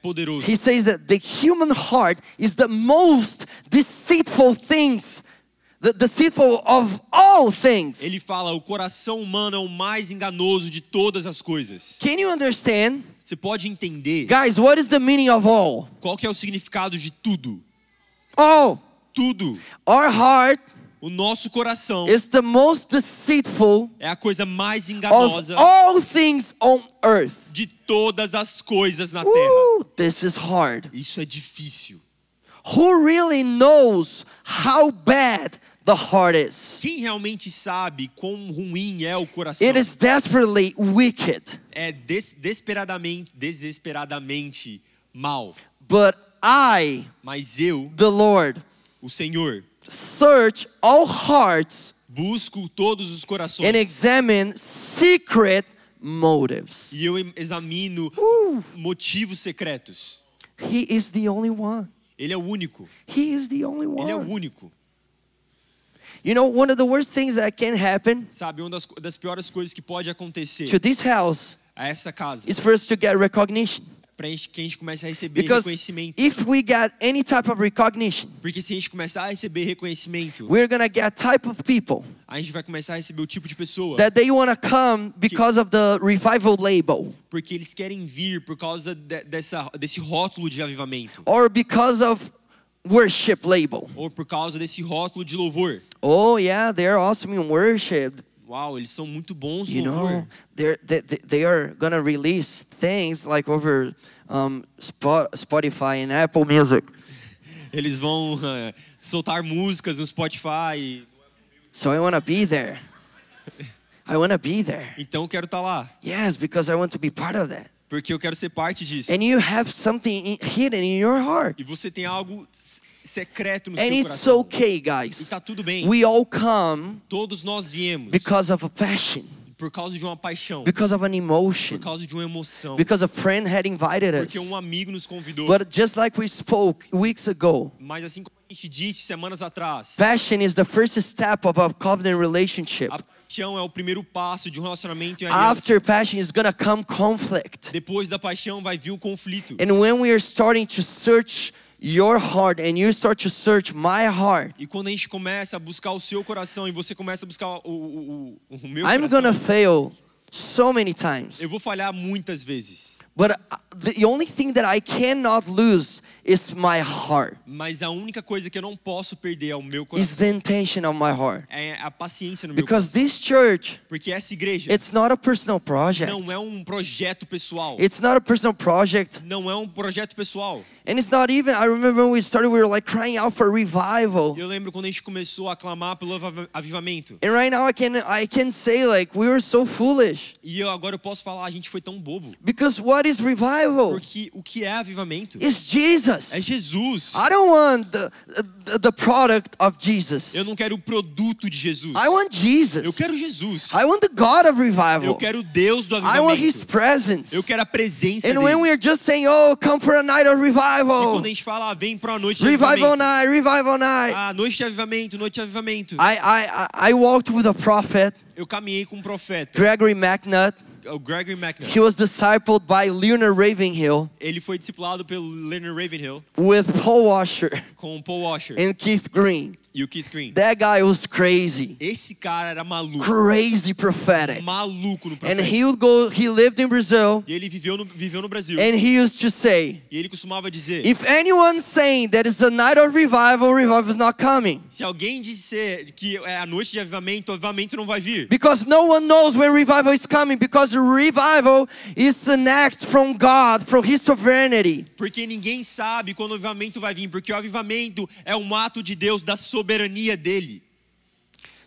poderoso. He says that the human heart is the most deceitful things, the deceitful of all things. Ele fala, o coração humano é o mais enganoso de todas as coisas. Can you understand? Você pode entender Guys, what is the meaning of all? qual que é o significado de tudo? All. Tudo. Our heart O nosso coração is the most deceitful é a coisa mais of enganosa all things on earth. de todas as coisas na terra. Woo, this is hard. Isso é difícil. Who really knows how bad the heart is? Quem realmente sabe quão ruim é o coração? It is desperately wicked. É desesperadamente mal. But I, Mas eu, the Lord, o Senhor, search all hearts busco todos os corações and examine secret motives. e eu examino motivos secretos. He is the only one. Ele é o único. He is the only Ele é o one. único. You know, one of the worst things that can happen Sabe, uma das piores coisas que pode acontecer to this house a essa casa is for us to get recognition. para que a gente comece a receber Because reconhecimento. if we get any type of recognition, Porque se a gente começar a receber reconhecimento, we're gonna get type of people a gente vai começar a receber o tipo de pessoa that they wanna come because of the revival label, porque eles querem vir por causa desse rótulo de avivamento or because of worship label. ou por causa desse rótulo de louvor. Oh yeah, they're awesome in worship. Uau, eles são muito bons no You louvor. know, they are gonna release things like over Spotify and Apple Music. Eles vão soltar músicas no Spotify. So I wanna be there. I wanna be there. Então eu quero estar lá, Yes, because I want to be part of that. porque eu quero ser parte disso. And you have something hidden in your heart. E você tem algo secreto no And seu it's coração. okay, E guys. tá tudo bem. We all come Todos nós viemos because of a passion, por causa de uma paixão, because of an por emotion, causa de uma emoção, because a friend had invited us. porque um amigo nos convidou. But just like we spoke weeks ago, Mas assim como a gente disse semanas atrás, passion is the first step of a covenant relationship. a paixão é o primeiro passo de um relacionamento em aliança. After passion is gonna come conflict. Depois da paixão vai vir o conflito. And when we are starting to search your heart and you start to search my heart, E quando a gente começa a buscar o seu coração e você começa a buscar o meu I'm coração, gonna fail so many times. eu vou falhar muitas vezes. But the only thing that I cannot lose is my heart. Mas a única coisa que eu não posso perder é o meu Is coração. the intention of my heart. É a paciência no meu Because coração. this church, Porque essa igreja it's not a personal project. não é um projeto pessoal. It's not a personal project. Não é um projeto pessoal. And it's not even, I remember when we started, we were like crying out for revival. Eu lembro quando a gente começou a clamar pelo avivamento. And right now I can say like we were so foolish. E agora eu posso falar, a gente foi tão bobo. Because what is revival? Porque o que é avivamento? It's Jesus. É Jesus. I don't want the product of Jesus. Eu não quero o produto de Jesus. I want Jesus. Eu quero Jesus. I want the God of revival. Eu quero o Deus do I want His avivamento. presence. Eu quero a presença And dele. when we are just saying, oh, come for a night of E revival. quando a gente fala, vem para a noite de Revival avivamento. night, revival night. Ah, noite de avivamento, noite de avivamento. I walked with a prophet, Eu caminhei com um profeta, Gregory McNutt. o Gregory McNutt. He was discipled by Leonard Ravenhill Ele foi discipulado pelo Leonard Ravenhill with Paul Washer com o Paul Washer and Keith Green. e o Keith Green. That guy was crazy. Esse cara era maluco. Crazy prophetic. Maluco no And profeta. he lived in Brazil, E ele viveu no Brasil. and he used to say, E ele costumava dizer, if anyone's saying that it's a night of revival, revival is not coming. se alguém disser que é a noite de avivamento, o avivamento não vai vir. Because no one knows when revival is coming, because revival is an act from God, from His sovereignty. Porque ninguém sabe quando o avivamento vai vir, porque o avivamento é um ato de Deus, da soberania dele.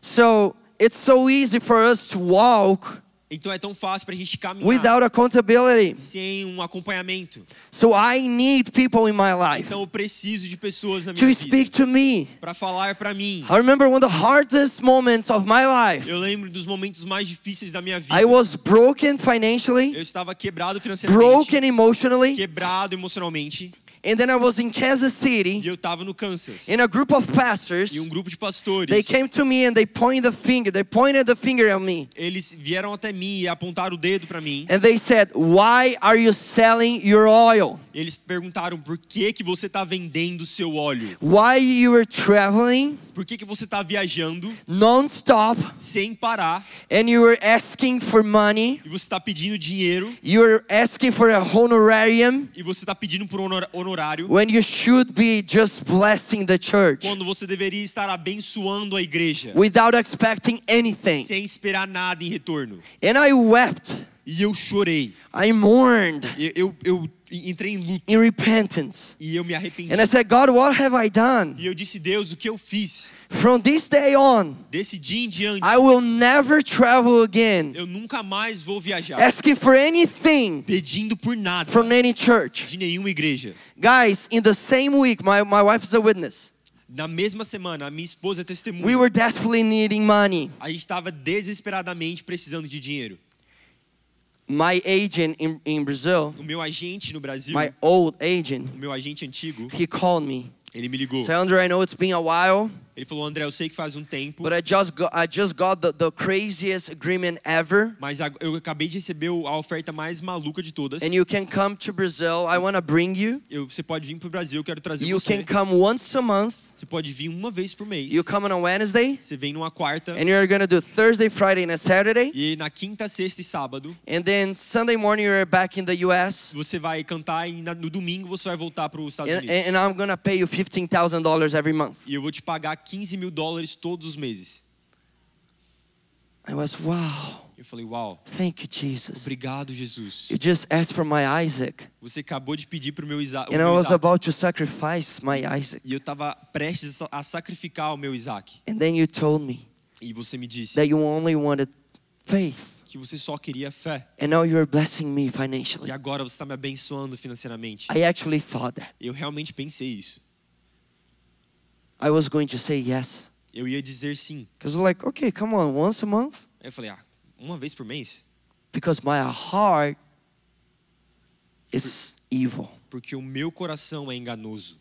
So it's so easy for us to walk Então é tão fácil pra gente caminhar without accountability. sem um acompanhamento. So I need people in my life Então eu preciso de pessoas na to minha speak vida to me. para falar pra mim. I remember one of the hardest moments of my life. Eu lembro dos momentos mais difíceis da minha vida. I was broken financially, Eu estava quebrado financeiramente, broken emotionally, quebrado emocionalmente, and then I was in Kansas e City eu estava no Kansas. in a group of pastors. E um grupo de pastores, They came to me and they pointed the finger at me. eles vieram até mim e apontaram o dedo pra mim. And they said, why are you selling your oil? Eles perguntaram por que você está vendendo seu óleo? Why you were traveling Por que você está viajando non-stop sem parar and you were asking for money? e você está pedindo dinheiro You were asking for a honorarium e você está pedindo por honorário when you should be just blessing the church quando você deveria estar abençoando a igreja without expecting anything. sem esperar nada em retorno? And I wept. E eu chorei. I mourned Eu entrei em luto in repentance. e eu me arrependi. And I said, God, what have I done? E eu disse, Deus, o que eu fiz? From this day on, Desse dia em diante, I will never travel again eu nunca mais vou viajar asking for anything pedindo por nada from any church. de nenhuma igreja. Guys, in the same week, my wife is a witness. Na mesma semana, a minha esposa é testemunha. We were desperately needing money. A gente estava desesperadamente precisando de dinheiro. My agent in Brazil, O meu agente no Brasil, my old agent, o meu agente antigo, he called me. ele me ligou. Said, Andre, I know it's been a while, Ele falou, André, eu sei que faz um tempo, but I just got the craziest agreement ever. mas eu acabei de receber a oferta mais maluca de todas. And you can come to Brazil. I want to bring you. Você pode vir para o Brasil, eu quero trazer You você. can come once a month. Você pode vir uma vez por mês. You come on a Wednesday, Você vem numa quarta. and you're going to do Thursday, Friday, and a Saturday. E na quinta, sexta e sábado, And then Sunday morning, you're back in the U.S. você vai cantar e no domingo você vai voltar para os Estados And, Unidos. and I'm going to pay you $15,000 every month. E eu vou te pagar $15 mil todos os meses. I was, wow, Eu falei, uau, thank you, Jesus. obrigado, Jesus. You just asked for my Isaac. Você acabou de pedir para o meu Isaac. And I was about to sacrifice my Isaac. E eu estava prestes a sacrificar o meu Isaac. And then you told me E você me disse that you only wanted faith. que você só queria fé. And now you're blessing me financially. E agora você está me abençoando financeiramente. I actually thought that. Eu realmente pensei isso. I was going to say yes. Eu ia dizer sim. Because like, okay, come on, once a month? Aí eu falei, uma vez por mês? Because my heart is evil. Porque o meu coração é enganoso.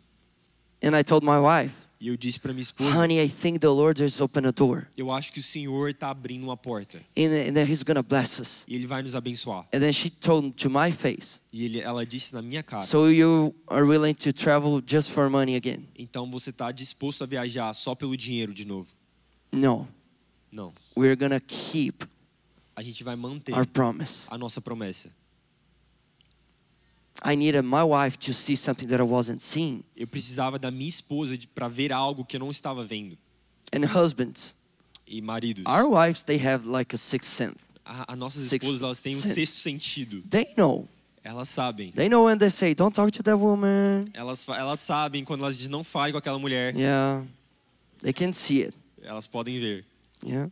And I told my wife, E eu disse para minha esposa, honey, I think the Lord just opened a door. eu acho que o Senhor está abrindo uma porta. And then He's gonna bless us. E Ele vai nos abençoar. And then she told to my face, E ela disse na minha cara, so you are willing to travel just for money again? então você está disposto a viajar só pelo dinheiro de novo? No, Não. we're gonna keep A gente vai manter our promise. a nossa promessa. I needed my wife to see something that I wasn't seeing. Eu precisava da minha esposa para ver algo que eu não estava vendo. And husbands, E maridos, our wives, they have like a sixth sense. as nossas Sixth esposas, elas têm um sense. sexto sentido. They know. Elas sabem. They know when they say, don't talk to that woman. Elas sabem quando elas dizem não fale com aquela mulher. Yeah, they can see it. Elas podem ver. Yeah.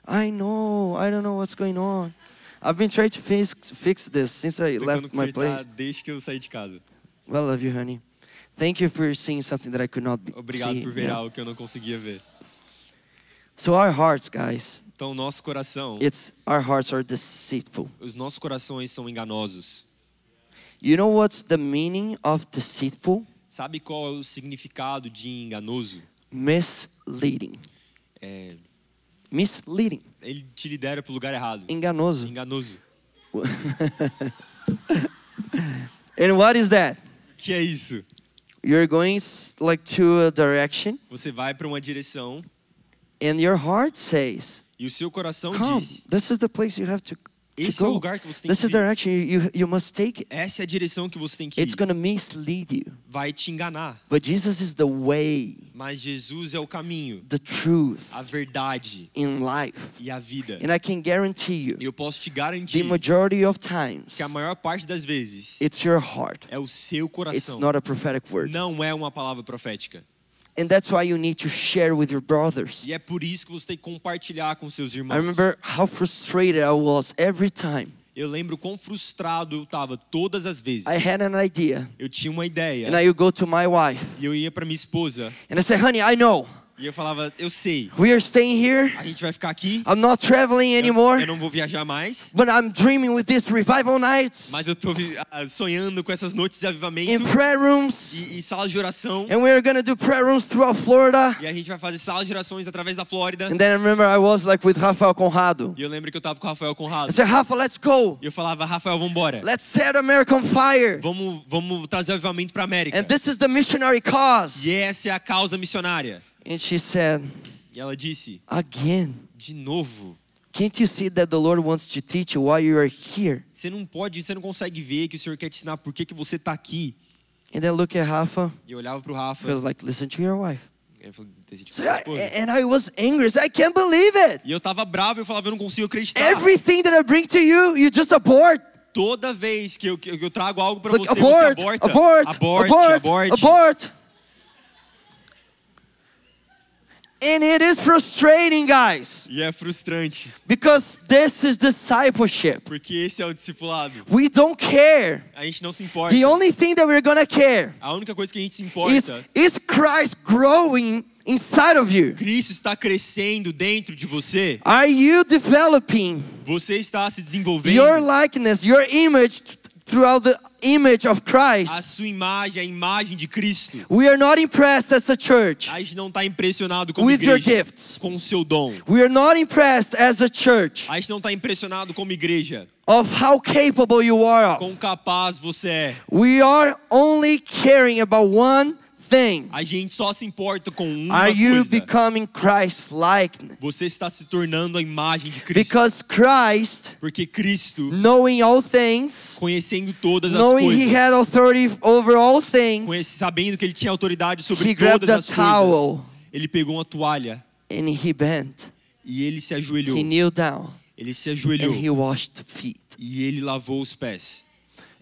I know. I don't know what's going on. I've been trying to fix this since I Tentando left my consertar place. desde que eu saí de casa. Well, I love you, honey. Thank you for seeing something that I could not Obrigado see. por ver Yeah. algo que eu não conseguia ver. So our hearts, guys, Então, nosso coração, our hearts are deceitful. os nossos corações são enganosos. You know what's the meaning of deceitful? Sabe qual é o significado de enganoso? Misleading. É, Misleading. ele te lidera para o lugar errado. Enganoso. Enganoso. And what is that? Que é isso? You're going like to a direction, Você vai para uma direção and your heart says, e o seu coração come, diz: this is the place you have to esse é o go. lugar que você tem This que is the ir. direction you must take it. Essa é a direção que você tem que It's ir. going to mislead you. Vai te enganar. But Jesus is the way, Mas Jesus é o caminho, the truth a verdade in life. e a vida. And I can guarantee you, E eu posso te the garantir majority of times, que a maior parte das vezes it's your heart. é o seu It's coração. not a prophetic word. Não é uma palavra profética. And that's why you need to share with your brothers. E é por isso que você tem que compartilhar com seus I irmãos. remember how frustrated I was every time Eu lembro quão frustrado eu estava todas as vezes. I had an idea. Eu tinha uma ideia And I would go to my wife e eu ia para minha esposa and I said, honey, I know. e eu falava, eu sei, We are staying here. a gente vai ficar aqui. I'm not traveling Eu anymore. não vou viajar mais. But I'm dreaming with these revival nights Mas eu estou sonhando com essas noites de in avivamento prayer rooms. e salas de oração. And we're going to do prayer rooms throughout Florida. E a gente vai fazer salas de orações através da Flórida. And then I remember I was like with Rafael Conrado. E eu lembro que eu estava com o Rafael I Conrado. said, Rafa, let's go. E eu falava, Rafael, vamos embora. Let's set America on fire. Vamos trazer o avivamento para a América. And this is the missionary cause. E essa é a causa missionária. And she said, E ela disse, again, de novo, can't you see that the Lord wants to teach you why you are here? você não consegue ver que o Senhor quer te ensinar por que você está aqui. And then look at Rafa. E eu olhava para o Rafa. He was like, listen to your wife. Eu falei, decidi com So a esposa. and I was angry. I said, I can't believe it. E eu tava bravo, eu falava, eu não consigo acreditar. Everything that I bring to you, you just abort. Toda vez que eu trago algo para Like, você, abort, você aborta. abort, Aborte, abort, aborte. abort. And it is frustrating, guys, E é frustrante, because this is discipleship. porque esse é o discipulado. We don't care. A gente não se importa. The only thing that we're gonna care A única coisa que a gente se is importa, Christ growing inside of you? Cristo está crescendo dentro de você. Are you developing Você está se desenvolvendo. your likeness, your image throughout the image of A Christ? sua imagem, a imagem de Cristo. We are not impressed as a church A gente não está impressionado como with your igreja gifts. com o seu dom. We are not impressed as a church A gente não está impressionado como igreja of how capable you are com of. capaz você é. We are only caring about one thing. A gente só se importa com uma Are you coisa. becoming Christ-like? Você está se tornando a imagem de Cristo. Because Christ, Porque Cristo, knowing all things, conhecendo todas as knowing He coisas, had authority over all things, sabendo que Ele tinha autoridade sobre He grabbed todas a as towel coisas, Ele pegou uma toalha and He bent. e Ele se ajoelhou. He kneeled down Ele se and ajoelhou He washed feet. e Ele lavou os pés.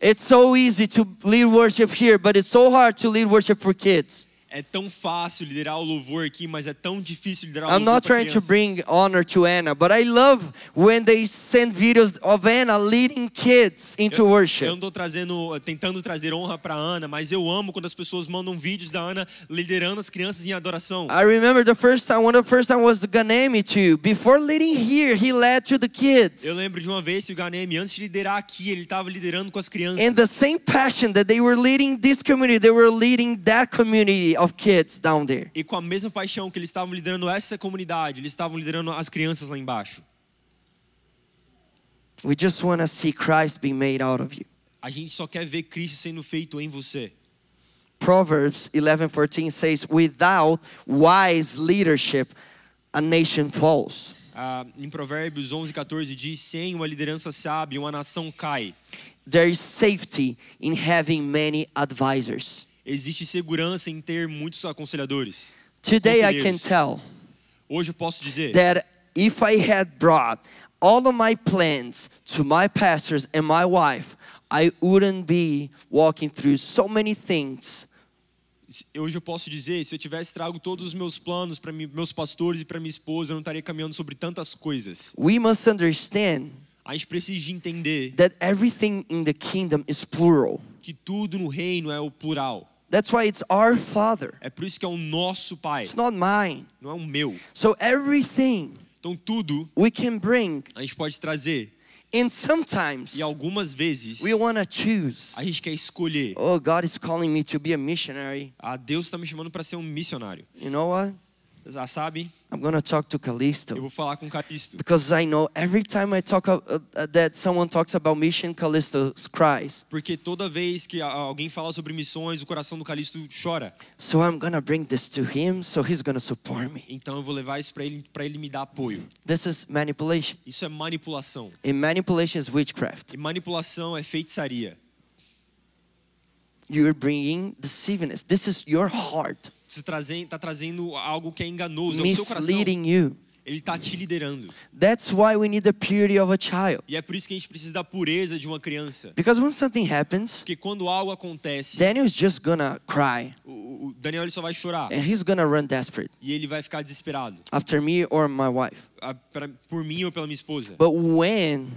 It's so easy to lead worship here, but it's so hard to lead worship for kids. É tão fácil liderar o louvor aqui, mas é tão difícil liderar o I'm louvor not para trying to crianças. bring honor to Anna, but I love when they send videos of Anna leading kids into Eu worship. não estou tentando trazer honra para Ana, mas eu amo quando as pessoas mandam vídeos da Ana liderando as crianças em adoração. I remember one of the first time was the Ganemi too. Before leading here, he led to the kids. Eu lembro de uma vez que o Ganemi, antes de liderar aqui, ele estava liderando com as crianças. And the same passion that they were leading this community, they were leading that community of kids down there. E com a mesma paixão que eles estavam liderando essa comunidade, eles estavam liderando as crianças lá embaixo. We just want to see Christ being made out of you. A gente só quer ver Cristo sendo feito em você. Proverbs 11:14 says, without wise leadership, a nation falls. Em Provérbios 11:14 diz: sem uma liderança sábia, uma nação cai. There is safety in having many advisors. Existe segurança em ter muitos aconselhadores. Today I can Conselheiros. tell Hoje eu posso dizer that if I had brought all of my plans to my pastors and my wife, I wouldn't be walking through so many things. Hoje eu posso dizer, se eu tivesse trago todos os meus planos para meus pastores e para minha esposa, eu não estaria caminhando sobre tantas coisas. We must understand A gente precisa de entender that everything in the kingdom is plural. que tudo no reino é o plural. That's why it's our Father. É por isso que é o nosso Pai, It's not mine. não é o meu. So everything Então tudo we can bring, a gente pode trazer. and sometimes E algumas vezes we want to choose. a gente quer escolher. Oh, God is calling me to be a missionary. Deus está me chamando para ser um missionário. You know what? Já sabe? I'm going to talk to Eu Callisto. vou falar com Callisto. Because I know every time I talk that someone talks about mission, Callisto cries. Porque toda vez que alguém fala sobre missões, o coração do Callisto chora. So I'm going to bring this to him, so he's going to support me. Então eu vou levar isso para ele me dar apoio. This is manipulation. Isso é manipulação. And manipulation is witchcraft. E manipulação é feitiçaria. You're bringing deceivingness. This is your heart Você está trazendo algo que é enganoso, é o seu coração. misleading you. Ele está te liderando. That's why we need the purity of a child. E é por isso que a gente precisa da pureza de uma criança. Because when something happens, Porque quando algo acontece, Daniel's just gonna cry o Daniel ele só vai chorar. and he's gonna run desperate E ele vai ficar desesperado. after me or my wife. Por mim ou pela minha esposa. But when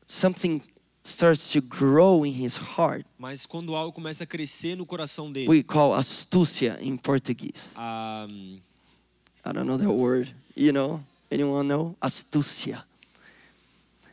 something starts to grow in his heart, Mas quando algo começa a crescer no coração dele, we call astúcia in Portuguese. a, I don't know that word. You know? Anyone know? Astúcia.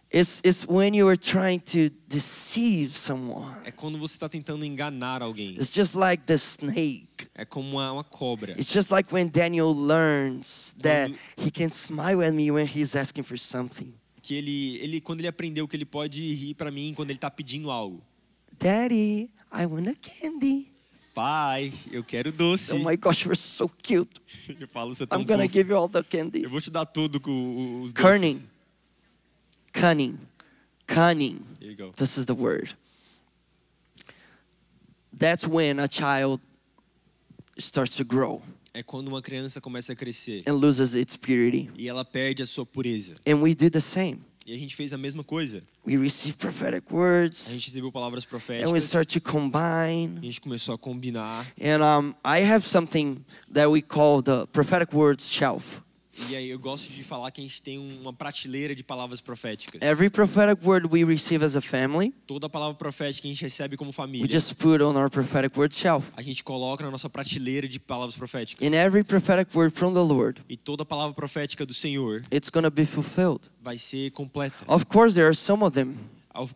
It's when you are trying to deceive someone. é quando você está tentando enganar alguém. It's just like the snake. É como uma cobra. It's just like when Daniel learns that he can smile at me when he's asking for something. Que ele quando ele aprendeu que ele pode rir para mim quando ele está pedindo algo. Daddy, I want a candy. Pai, eu quero doce. Oh my gosh, you're so cute. Eu falo, você é tão I'm gonna fofo. give you all the Eu candies. vou te dar tudo com os Cunning. doces. Cunning. Cunning. Here you go. This is the word. That's when a child starts to grow É quando uma criança começa a crescer and loses its purity. e ela perde a sua pureza. And we do the same. E a gente fez a mesma coisa. We receive prophetic A words gente recebeu palavras and we proféticas. start to A combine. gente começou a combinar. And I have something that we call the prophetic words shelf. E aí eu gosto de falar que a gente tem uma prateleira de palavras proféticas. Every prophetic word we receive as a family, Toda palavra profética que a gente recebe como we família, just put on our prophetic word shelf. a gente coloca na nossa prateleira de palavras proféticas. And every prophetic word from the Lord, E toda palavra profética do Senhor it's going to be fulfilled. vai ser completa. Of course, there are some of them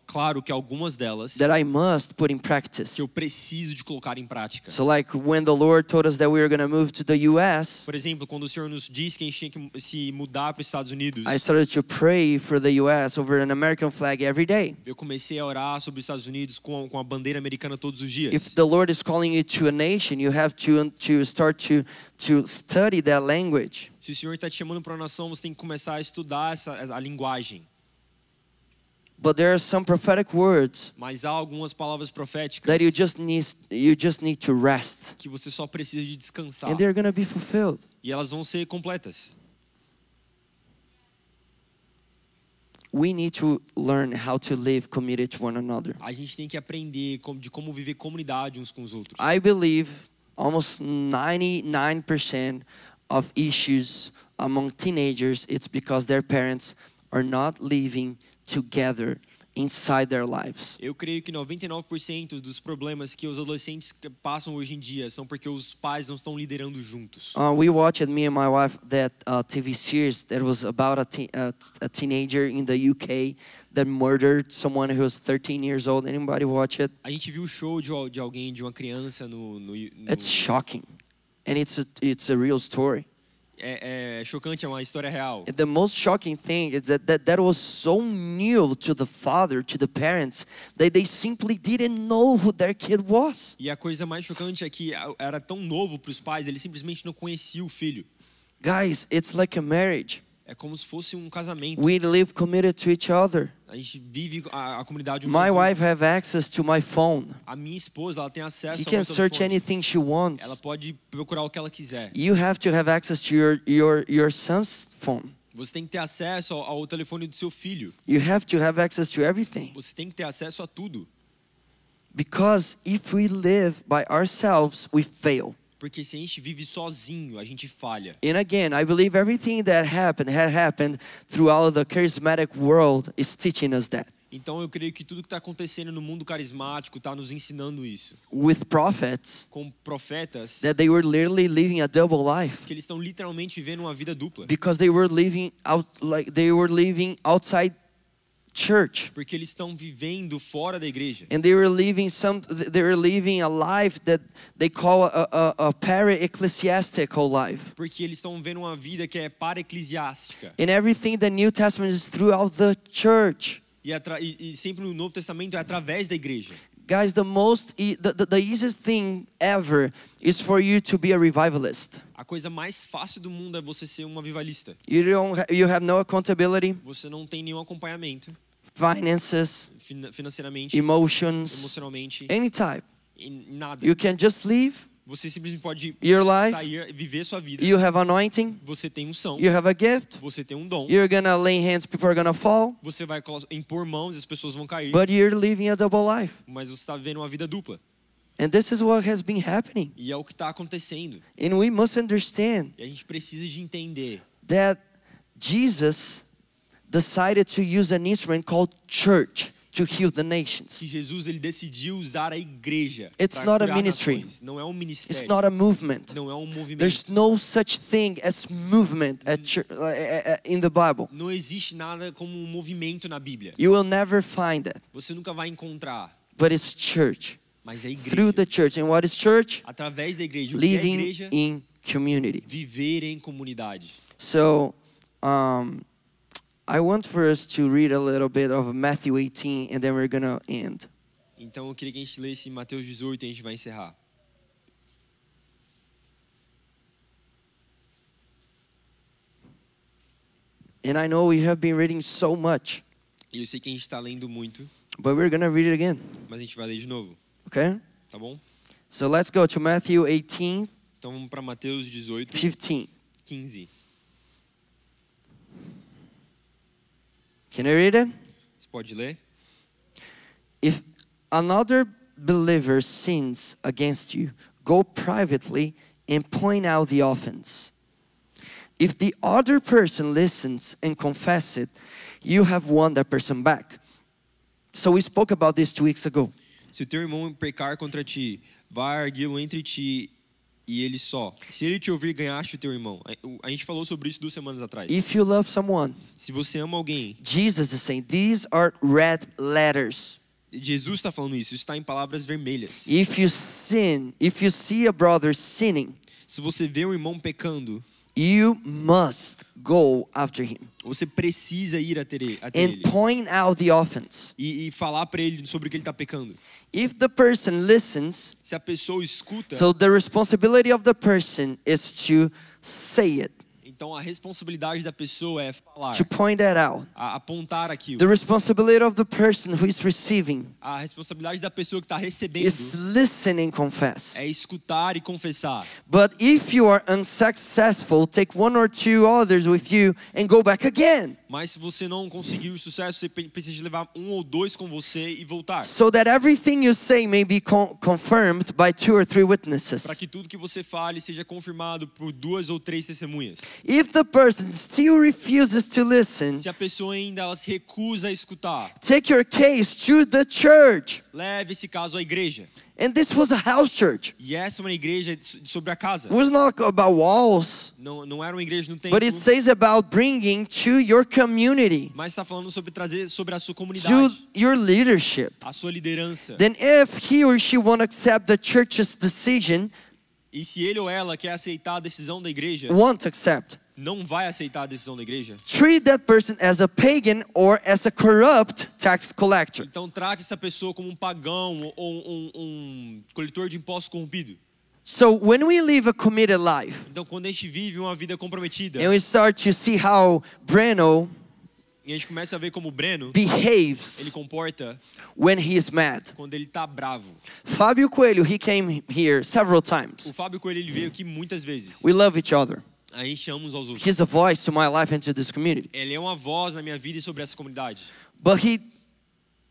Claro que algumas delas that I must put in practice. que eu preciso de colocar em prática. So like when the Lord told us that we were going to move to the US, Por exemplo, quando o Senhor nos disse que a gente tinha que se mudar para os Estados Unidos, I started to pray for the US over an American flag every day. eu comecei a orar sobre os Estados Unidos com a bandeira americana todos os dias. If the Lord is calling you to a nation, you have to start to study that language. Se o Senhor está te chamando para uma nação, você tem que começar a estudar a linguagem. But there are some prophetic words Mas há algumas palavras proféticas that you just need to rest, que você só precisa de descansar. and they're going to be fulfilled. E elas vão ser completas. We need to learn how to live committed to one another. A gente tem que aprender de como viver comunidade uns com os outros. I believe almost 99% of issues among teenagers, it's because their parents are not living together inside their lives. Eu creio que 99% dos problemas que os adolescentes passam hoje em dia são porque os pais não estão liderando juntos. We watched, me and my wife, that TV series that was about a teenager in the UK that murdered someone who was 13 years old. Anybody watch it? A gente viu o show de alguém, de uma criança no It's shocking, and it's a real story. É chocante, é uma história real. The most shocking thing is that was so new to the father, to the parents, that they simply didn't know who their kid was. E a coisa mais chocante é que era tão novo para os pais, eles simplesmente não conheciam o filho. Guys, it's like a marriage. É como se fosse um casamento. We live committed to each other. A gente vive a comunidade. My wife have access to my phone. A minha esposa, ela tem acesso She ao can meu search telefone. anything she wants. Ela pode procurar o que ela quiser. You have to have access to your son's phone. Você tem que ter acesso ao telefone do seu filho. You have to have access to everything. Você tem que ter acesso a tudo. Because if we live by ourselves, we fail. Porque se a gente vive sozinho, a gente falha. And again, I believe everything that had happened throughout the charismatic world is teaching us that. Então eu creio que tudo que está acontecendo no mundo carismático está nos ensinando isso. With prophets, Com profetas, that they were literally living a double life. que eles estão literalmente vivendo uma vida dupla. Because they were living outside church. Porque eles estão vivendo fora da igreja. And they were living a life that they call a para-ecclesiastical life. Porque eles estão vivendo uma vida que é para-eclesiástica. And everything the New Testament is throughout the church. E sempre no Novo Testamento é através da igreja. Guys, the easiest thing ever is for you to be a revivalist. A coisa mais fácil do mundo é você ser um avivalista. You have no accountability, Você não tem nenhum acompanhamento finances, financeiramente, emotions, emocionalmente, any type. em nada. You can just live Você simplesmente pode your life. sair, viver sua vida. You have anointing. Você tem unção, You have a gift. você tem um dom. You're gonna lay hands, people are gonna fall. Você vai impor mãos e as pessoas vão cair. But you're living a double life. Mas você está vivendo uma vida dupla. And this is what has been happening. E é o que está acontecendo. And we must understand E a gente precisa de entender that Jesus decided to use an instrument called church to heal the nations. que Jesus ele decidiu usar a igreja It's para not a curar ministry. nações. Não é um It's ministério. not a movement. Não é um movimento. There's no such thing as movement at church, in the Bible. Não existe nada como um movimento na Bíblia. You will never find that. Você nunca vai encontrar. But it's church. Mas é a igreja. Through the church. And what is church? Através da igreja. O que é a Living igreja? in community. Viver em comunidade. So, I want for us to read a little bit of Matthew 18 and then we're going to end. Então eu queria que a gente lesse Mateus 18 e a gente vai encerrar. And I know we have been reading so much, E eu sei que a gente está lendo muito, but we're going to read it again. mas a gente vai ler de novo, Okay? tá bom? So let's go to Matthew 18, Então vamos para Mateus 18, 15. 15. Can I read it? Você pode ler? If another believer sins against you, go privately and point out the offense. If the other person listens and confesses it, you have won that person back. So we spoke about this 2 weeks ago. Se o teu irmão pecar contra ti, vai arguí-lo entre ti e ele só. Se ele te ouvir, ganhaste o teu irmão. A gente falou sobre isso 2 semanas atrás. If you love someone, Se você ama alguém, Jesus is saying these are red letters. Jesus está falando isso está em palavras vermelhas. If you see a brother sinning, Se você vê um irmão pecando, you must go after him você precisa ir até ele and point out the offense. e falar para ele sobre o que ele está pecando. If the person listens, Se a pessoa escuta, so the responsibility of the person is to say it, então a responsabilidade da pessoa é falar, to point that out. apontar aquilo. The responsibility of the person who is receiving A responsabilidade da pessoa que está recebendo is listen and confess. é escutar e confessar. But if you are unsuccessful, take 1 or 2 others with you and go back again. Mas se você não conseguir o sucesso, você precisa de levar um ou dois com você e voltar. So that everything you say may be confirmed by 2 or 3 witnesses. Para que tudo que você fale seja confirmado por 2 ou 3 testemunhas. If the person still refuses to listen, Se a pessoa ainda ela se recusa a escutar, take your case to the church. leve esse caso à igreja. And this was a house church. E essa é uma igreja sobre a casa. It was not about walls, Não era uma igreja no templo, but it says about bringing to your community, mas está falando sobre trazer sobre a sua comunidade, to your leadership. a sua liderança. Then if he or she won't accept the church's decision, E se ele ou ela quer aceitar a decisão da igreja, won't accept, não vai aceitar a decisão da igreja, treat that person as a pagan or as a corrupt tax collector. então trate essa pessoa como um pagão ou um coletor de impostos corrompido. So when we live a committed life, Então quando a gente vive uma vida comprometida, and we start to see how Breno e a gente começa a ver como o Breno, ele behaves comporta when he is mad. quando ele tá bravo. Fábio Coelho, he came here several O times. Fábio Coelho, ele veio aqui muitas vezes. We love each other. A gente ama uns aos outros. He's a voice to my life and to this community. Ele é uma voz na minha vida e sobre essa comunidade. But he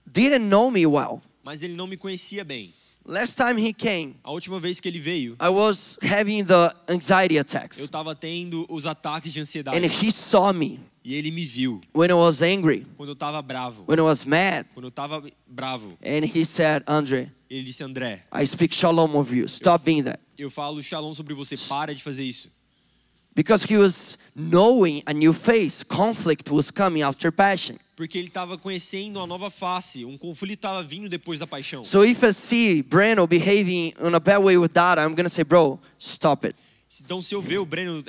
didn't know me well. Mas ele não me conhecia bem. Last time he came, A última vez que ele veio, I was having the anxiety eu attacks. estava tendo os ataques de ansiedade. And he saw me E ele me viu when I was angry, quando eu estava bravo. when I was mad. Quando eu estava bravo, And he said, Andre, ele disse: André, I speak shalom of you. Stop being that. eu falo shalom sobre você. Para de fazer isso. Because he was knowing a new face. Conflict was coming after passion. Porque ele estava conhecendo uma nova face. Um conflito estava vindo depois da paixão. So if I see Breno behaving in a bad way with Dada, I'm going to say, bro, stop it. Então, se eu ver o Breno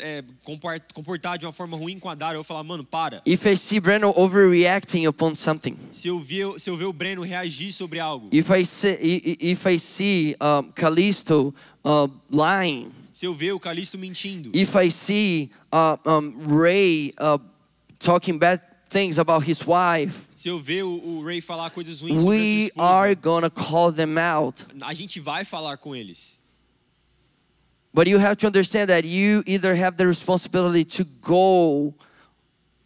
comportar de uma forma ruim com a Dara, eu vou falar: mano, para. If I see Breno overreacting upon something, Se eu ver o Breno reagir sobre algo, if I see Callisto lying, se eu ver o Calixto mentindo, if I see Ray talking bad things about his wife, se eu ver o Ray falar coisas ruins sobre a we sua are esposa, gonna call them out. a gente vai falar com eles. But you have to understand that you either have the responsibility to go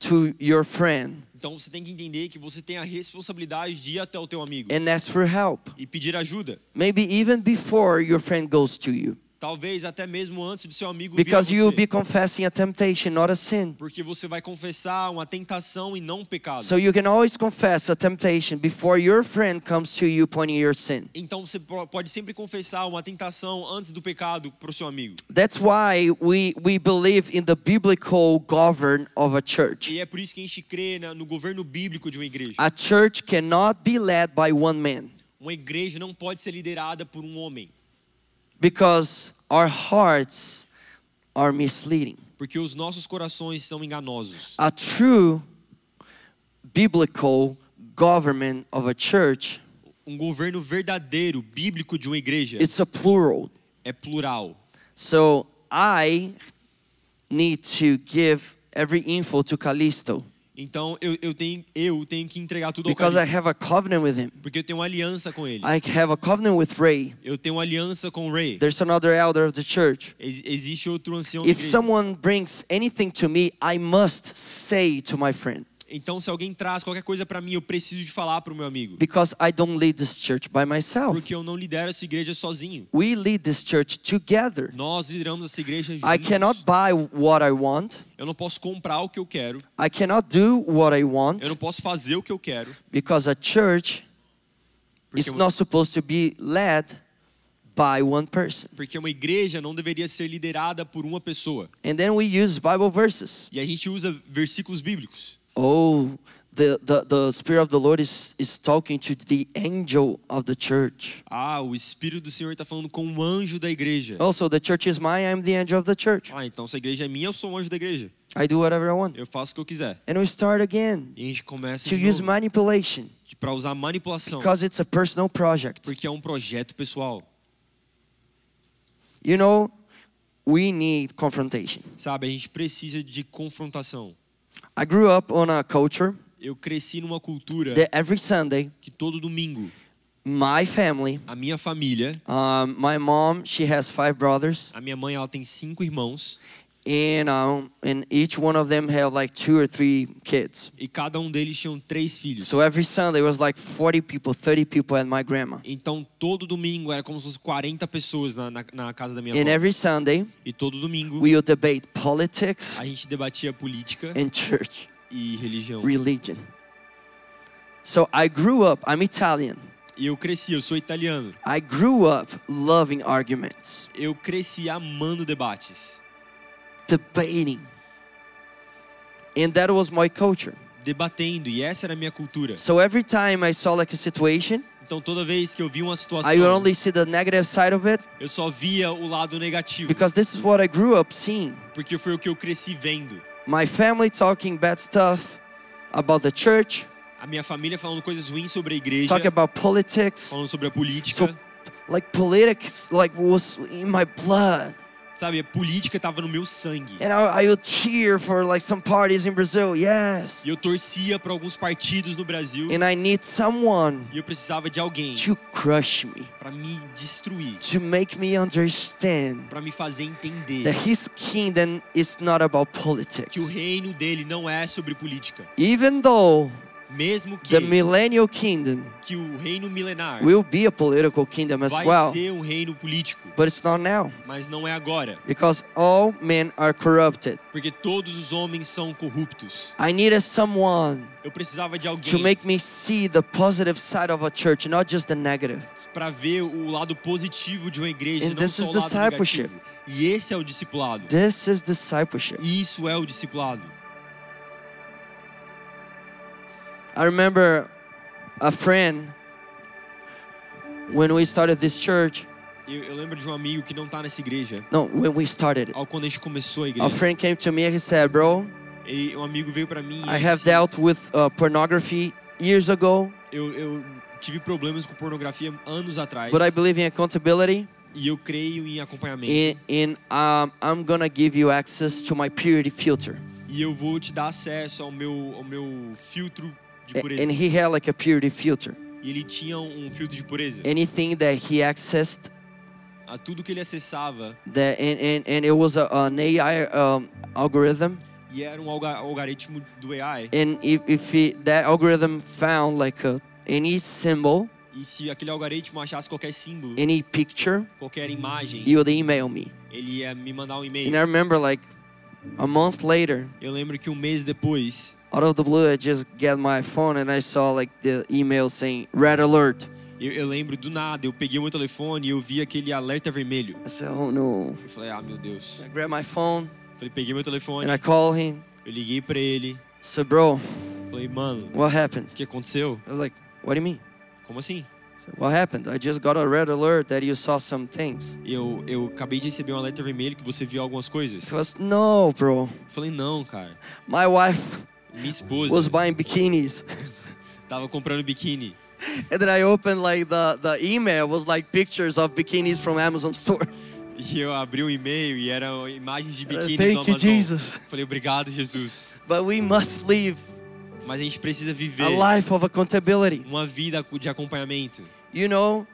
to your friend Então você tem que entender que você tem a responsabilidade de ir até o teu amigo and ask for help. e pedir ajuda. Maybe even before your friend goes to you. Talvez até mesmo antes do seu amigo vir a Because you will você. be confessing a temptation, not a sin. Porque você vai confessar uma tentação e não um pecado. So you can always confess a temptation before your friend comes to you pointing your sin. Então você pode sempre confessar uma tentação antes do pecado para o seu amigo. That's why we believe in the biblical govern of a church. E é por isso que a gente crê no governo bíblico de uma igreja. A church cannot be led by one man Uma igreja não pode ser liderada por um homem. because our hearts are misleading. Porque os nossos corações são enganosos. A true biblical government of a church, Um governo verdadeiro, bíblico de uma igreja it's a plural. é plural. So I need to give every info to Callisto Então eu tenho que entregar tudo ao because I Calixto. have a covenant with him. Porque eu tenho uma aliança com ele. I have a covenant with Ray. Eu tenho uma aliança com o Ray. There's another elder of the church. Existe outro ancião da If igreja. someone brings anything to me, I must say to my friend, Então se alguém traz qualquer coisa para mim, eu preciso de falar para o meu amigo. because I don't lead this church by myself. Porque eu não lidero essa igreja sozinho. We lead this church together. Nós lideramos essa igreja juntos. I cannot buy what I want. Eu não posso comprar o que eu quero. I cannot do what I want Eu não posso fazer o que eu quero. because a church is not supposed to be led by one person. Porque uma igreja não deveria ser liderada por uma pessoa. And then we use Bible verses. E a gente usa versículos bíblicos. Oh, the Spirit of the Lord is talking to the angel of the church. O Espírito do Senhor está falando com o anjo da igreja. Also, the church is mine, I'm the angel of the church. Então se a igreja é minha, eu sou o anjo da igreja. I do whatever I want. Eu faço o que eu quiser. And we start again E a gente começa to de use novo manipulation para usar manipulação. because it's a personal project. Porque é um projeto pessoal. You know, we need confrontation. Sabe, a gente precisa de confrontação. I grew up on a culture Eu cresci numa cultura that every Sunday, que todo domingo my family, a minha família, my mom, she has 5 brothers, a minha mãe, ela tem 5 irmãos and each one of them had like 2 or 3 kids. E cada deles tinham 3 filhos. So every Sunday it was like 40 people, 30 people at my grandma. Então todo domingo era como se fosse 40 pessoas na casa da minha And avó. every Sunday E todo domingo we would debate politics a gente debatia política and church, e religião. religion. So I grew up, I'm Italian. E eu cresci, eu sou italiano. I grew up loving arguments, Eu cresci amando debates, debating. And that was my culture. debatendo, e essa era a minha cultura. So every time I saw like a situation, Então toda vez que eu via uma situação, I would only see the negative side of it eu só via o lado negativo, because this is what I grew up seeing. porque foi o que eu cresci vendo. My family talking bad stuff about the church, A minha família falando coisas ruins sobre a igreja, talking about politics. falando sobre a política. So, like politics like was in my blood. Sabe, a política estava no meu sangue. And I would cheer for like some parties in Brazil, yes. E eu torcia para alguns partidos no Brasil. And I need someone E eu precisava de alguém to crush me, para me destruir, to make me understand para me fazer entender that his kingdom is not about que o politics. reino dele não é sobre política. Even though Mesmo que the millennial kingdom o reino milenar will be a political kingdom as vai well, ser um reino político, but it's not now mas não é agora, because all men are corrupted. porque todos os homens são corruptos. I needed someone Eu precisava de to alguém make me see the positive side of a church, not just the negative. para ver o lado positivo de uma igreja, And não this só is o lado discipleship. negativo. E esse é o discipulado. This is discipleship. Isso é o discipulado. I remember a friend when we started this church. Eu lembro de um amigo que não está nessa igreja. No, when we started it. Quando a gente começou a A igreja, friend came to me and he said, "Bro, um amigo veio para mim e I ele have disse, dealt with pornography years ago, eu tive problemas com pornografia anos atrás, but I believe in accountability, e eu creio em acompanhamento. and I'm gonna give you access to my purity filter." E eu vou te dar acesso ao meu filtro de pureza. And he had like a purity filter. E ele tinha um filtro de pureza. Anything that he accessed, A tudo que ele acessava, and it was an AI algorithm. e era um algoritmo do AI. And if that algorithm found like any symbol, E se aquele algoritmo achasse qualquer símbolo, any picture, qualquer imagem, he would email me. ele ia me mandar um And e-mail. I remember like a month later, Eu lembro que um mês depois, out of the blue, I just get my phone and I saw like the email saying red alert. eu lembro do nada, eu peguei o meu telefone e eu vi aquele alerta vermelho. I said, "Oh no." Eu falei, meu Deus. I grabbed my phone Falei, peguei meu telefone, and I called him. eu liguei pra ele. I said, "Bro, Falei, mano, what happened?" o que aconteceu? I was like, "What do you mean?" Como assim? I said, "What happened? I just got a red alert that you saw some things." Eu acabei de receber um alerta vermelho que você viu algumas coisas. He was, "No, bro. Eu falei, não, cara. My wife Minha esposa was buying bikinis." tava comprando biquíni. And then I opened like the email was like pictures of bikinis from Amazon store. E eu abri o e-mail e eram imagens de biquíni do Thank you, Amazon. Jesus. Eu falei, obrigado, Jesus. But we must live Mas a gente precisa viver a life of accountability. uma vida de acompanhamento. You know,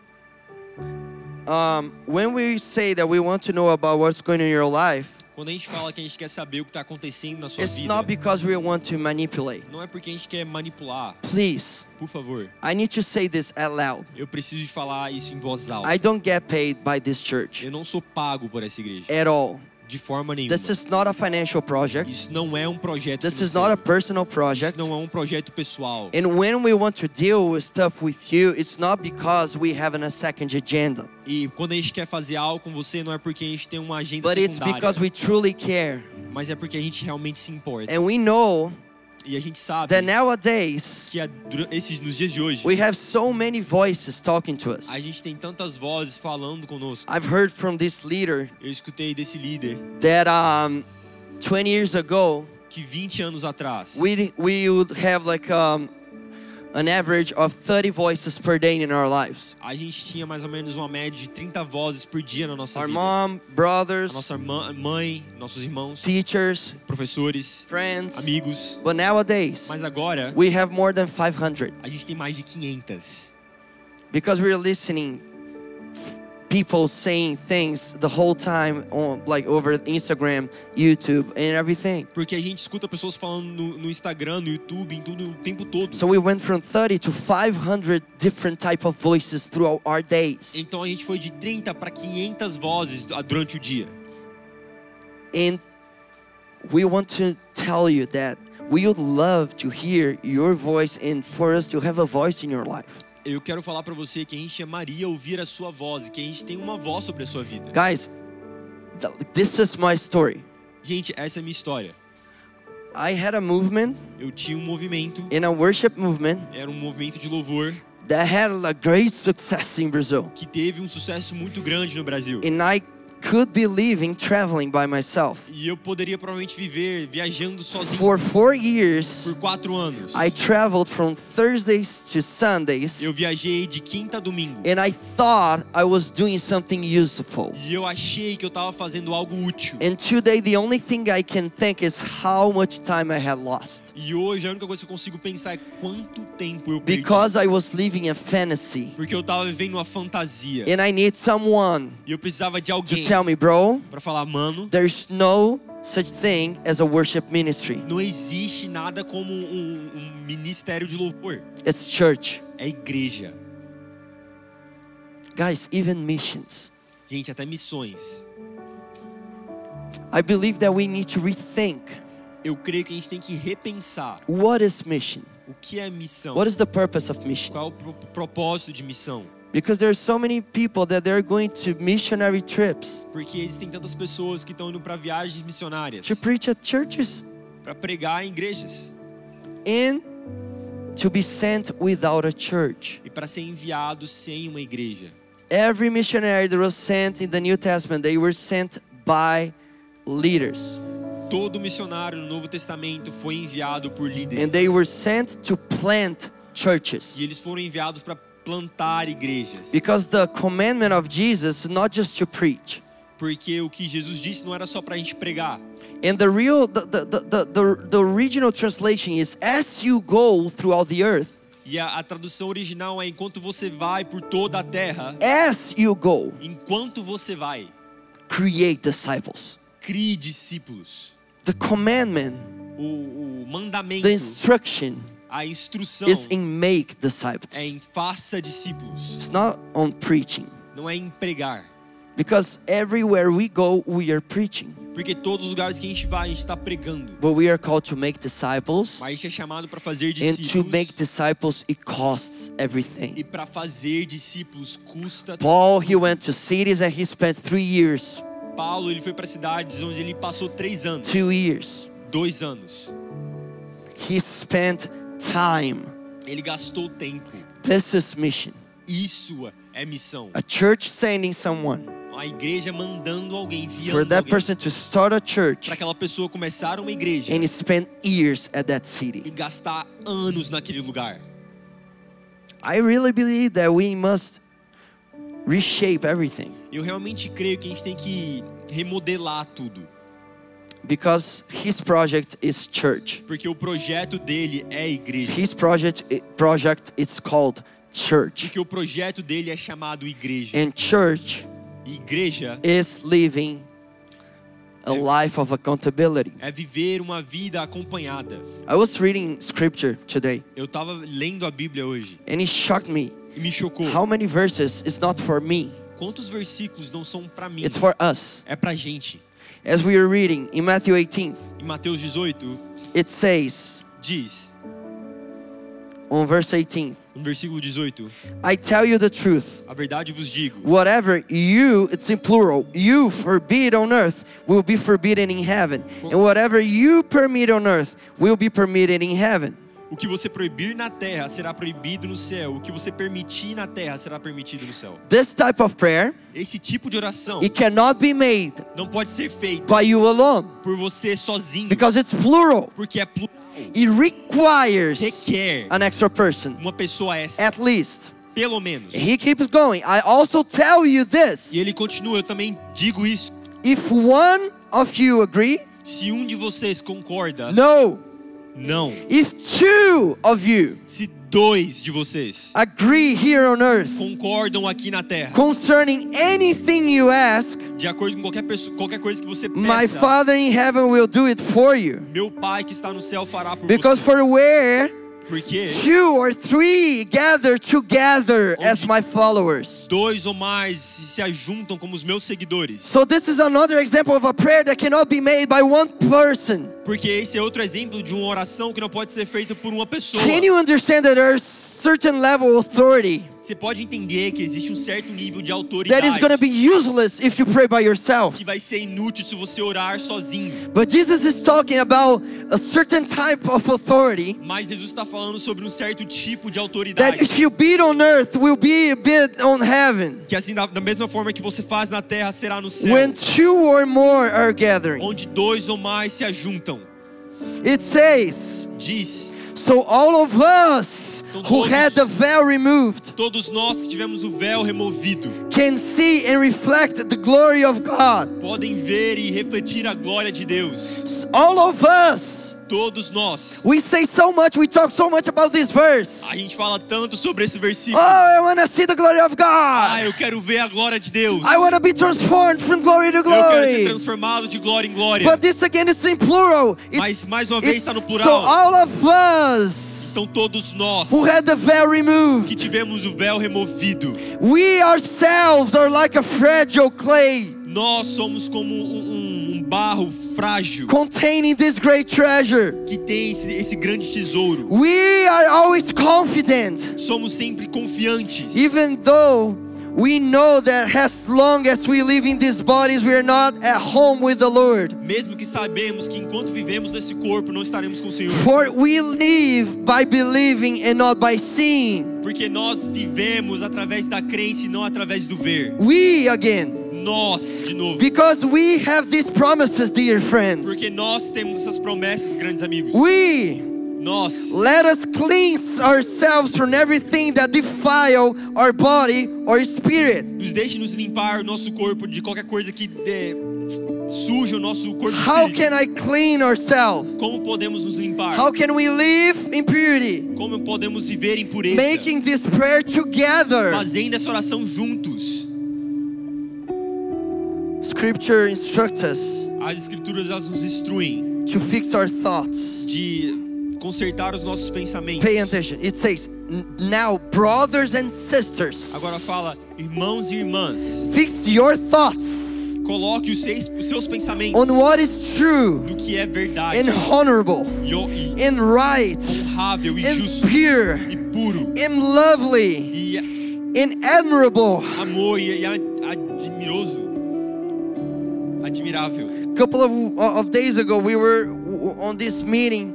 when we say that we want to know about what's going on in your life, Quando a gente fala que a gente quer saber o que está acontecendo na sua it's vida, not because we want to manipulate. não é porque a gente quer manipular. Please, Por favor, I need to say this out loud. eu preciso de falar isso em voz alta. I don't get paid by this church Eu não sou pago por essa igreja. at all. De forma nenhuma. This is not a financial project. Isso não é um projeto This is financeiro. not a personal project. Isso não é um projeto pessoal. And when we want to deal with stuff with you, it's not because we have a second agenda, E quando a gente quer fazer algo com você, não é porque a gente tem uma agenda but it's secundária, because we truly care. mas é porque a gente realmente se importa. And we know E a gente sabe that nowadays que nos dias de hoje, we have so many voices talking to us. a gente tem tantas vozes falando conosco. I've heard from this leader Eu escutei desse líder that 20 years ago que 20 anos atrás, we would have like an average of 30 voices per day in our lives. a gente tinha mais ou menos uma média de 30 vozes por dia na nossa Our vida. mom, A brothers, nossa mãe, nossos irmãos, teachers, professores, friends. amigos. But nowadays Mas agora, we have more than 500 a gente tem mais de 500. because we're listening people saying things the whole time on, like over Instagram, YouTube and everything. Porque a gente escuta pessoas falando no Instagram, no YouTube, em tudo o tempo todo. So we went from 30 to 500 different type of voices throughout our days. Então a gente foi de 30 para 500 vozes durante o dia. And we want to tell you that we would love to hear your voice and for us to have a voice in your life. Eu quero falar para você que a gente amaria ouvir a sua voz, que a gente tem uma voz sobre a sua vida. Guys, this is my story. Gente, essa é a minha história. I had a movement, Eu tinha um movimento, in a worship movement, era um movimento de louvor that had a great success in Brazil. que teve um sucesso muito grande no Brasil. And I could be living, traveling by myself. E eu poderia provavelmente viver viajando sozinho For 4 years, por 4 anos. I traveled from Thursdays to Sundays, Eu viajei de quinta a domingo. and I thought I was doing something useful. E eu achei que eu estava fazendo algo útil. And today, the only thing I can think is how much time I had lost. E hoje a única coisa que eu consigo pensar é quanto tempo eu perdi. Because I was living a fantasy. Porque eu estava vivendo uma fantasia. And I need someone E eu precisava de to alguém tell me, bro, para falar, mano, there's no such thing as a worship ministry. não existe nada como um ministério de louvor. It's church. É igreja. Guys, even missions. Gente, até missões. I believe that we need to rethink Eu creio que a gente tem que repensar what is mission? o que é missão. What is the purpose of mission? Qual é o propósito de missão? Because there are so many people that they're going to missionary trips Porque existem tantas pessoas que estão indo para viagens missionárias, to preach at churches para pregar em igrejas and to be sent without a church. e para ser enviados sem uma igreja. Every missionary that was sent in the New Testament, they were sent by leaders. Todo missionário no Novo Testamento foi enviado por líderes. And they were sent to plant churches. E eles foram enviados para plantar igrejas. Because the commandment of Jesus is not just to preach. Porque o que Jesus disse não era só para a gente pregar. And the original translation is, as you go throughout the earth, E a tradução original é enquanto você vai por toda a terra, as you go, enquanto você vai, create disciples. crie discípulos. The commandment, O mandamento, the instruction a instrução is in make disciples. é em faça discípulos. It's not on preaching. Não é em pregar. Because everywhere we go, we are preaching. Porque todos os lugares que a gente vai, a gente está pregando. But we are called to make disciples. Mas a gente é chamado para fazer And to discípulos. make disciples, it costs everything. E para fazer discípulos custa. Paul, he went to cities and he spent 3 years, Paulo, ele foi para cidades onde ele passou 3 anos, 2 years. 2 anos. He spent time. Ele gastou tempo. This is mission. Isso é missão. A church sending someone, A igreja mandando alguém, for enviando that alguém, person to start a church para aquela pessoa começar uma igreja and spend years at that city. e gastar anos naquele lugar. I really believe that we must reshape everything. Eu realmente creio que a gente tem que remodelar tudo. Because his project is church. Porque o projeto dele é igreja. His project is called church. Porque o projeto dele é chamado igreja. And church Igreja is living a life of accountability. é viver uma vida acompanhada. I was reading scripture today Eu estava lendo a Bíblia hoje and it shocked me. e me chocou. How many verses is not for me? Quantos versículos não são para mim? It's for us. É pra gente. As we are reading in Matthew 18, Em Mateus 18 it says diz, on verse 18, no versículo 18, I tell you the truth. a verdade vos digo, Whatever you, it's in plural, you forbid on earth will be forbidden in heaven. And whatever you permit on earth will be permitted in heaven. o que você proibir na terra será proibido no céu, o que você permitir na terra será permitido no céu. This type of prayer, Esse tipo de oração it cannot be made não pode ser feito by you alone por você sozinho, because it's plural. porque é plural. It requires Requer an extra person, uma pessoa extra, at least. pelo menos. He keeps going. I also tell you this. E ele continua, eu também digo isso. If one of you agree, Se um de vocês concorda, no. não. If two of you Se 2 de vocês agree here on earth concordam aqui na terra, concerning anything you ask, de acordo com qualquer coisa que você my peça, Father in heaven will do it for you. meu Pai que está no céu fará por Because você. for where Porque 2 or 3 gather together as my followers. 2 ou mais se ajuntam como os meus seguidores. So this is another example of a prayer that cannot be made by one person. Porque esse é outro exemplo de uma oração que não pode ser feita por uma pessoa. Can you understand that there's certain level of authority Você pode entender que existe um certo nível de that autoridade is going to be useless if you pray by yourself? que vai ser inútil se você orar sozinho. But Jesus is talking about a certain type of authority Mas Jesus está falando sobre um certo tipo de that autoridade. if you beat on earth will be a bit on heaven. Que assim, da mesma forma que você faz na terra, será no céu. When 2 or more are gathering. Onde 2 ou mais se ajuntam. It says, Diz, so all of us who had the veil removed todos nós que tivemos o véu removido can see and reflect the glory of God. podem ver e refletir a glória de Deus. All of us. Todos nós. We say so much, we talk so much about this verse. A gente fala tanto sobre esse versículo. Oh, I want to see the glory of Ah, God. eu quero ver a glória de Deus. I want to be transformed from glory to Eu quero ser glory. transformado de glória em glória. But this again is in plural. Mas mais uma vez está no So plural. all of us Então todos nós who had the veil que removed, tivemos o véu removido, we ourselves are like a fragile clay nós somos como um barro frágil containing this great treasure. que tem esse grande tesouro. We are always confident, Somos sempre confiantes. even though we know that as long as we live in these bodies, we are not at home with the Lord. Mesmo que sabemos que enquanto vivemos nesse corpo não estaremos com o Senhor. For we live by believing and not by seeing. Porque nós vivemos através da crença e não através do ver. We again. Nós, de novo. Because we have these promises, dear friends. Porque nós temos essas promessas, grandes amigos. Nós. Let us cleanse ourselves from everything that defile our body or spirit. Nos deixe nos limpar o nosso corpo de qualquer coisa que suja o nosso corpo. How can I clean ourselves? Como podemos nos limpar? How can we live in purity? Como podemos viver em pureza? Making this prayer together. Fazendo essa oração juntos. Scripture instructs us As escrituras elas nos instruem to fix our thoughts. de consertar os nossos pensamentos. Pay attention. It says, now brothers and sisters, Agora fala, irmãos e irmãs, fix your thoughts coloque os seus pensamentos on what is true no que é verdade, and honorable e and right honrável e and justo pure e puro and lovely e and admirable. amor e admirável. A couple of days ago, we were on this meeting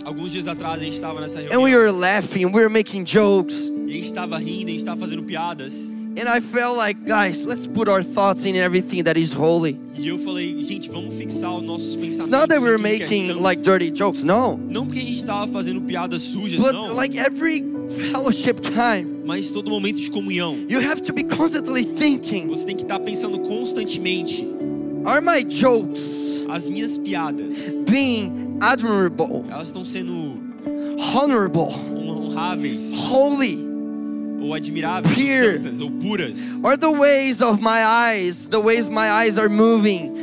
Alguns dias atrás a gente estava nessa and we reunião were laughing, we were making jokes, e a gente estava rindo, a gente estava fazendo piadas. and I felt like, guys, let's put our thoughts in everything that is holy. E eu falei, gente, vamos fixar os nossos pensamentos. It's not that we're em tudo que é making santo. like dirty jokes, no. Não porque a gente estava fazendo piadas sujas, But não. like every fellowship time, Mas todo momento de comunhão, you have to be constantly thinking, você tem que estar pensando constantemente: are my jokes as minhas piadas, being admirable, elas estão sendo honorable, honráveis, holy, ou admiráveis, Pure. ou santas, ou puras? or the ways of my eyes, the ways my eyes are moving,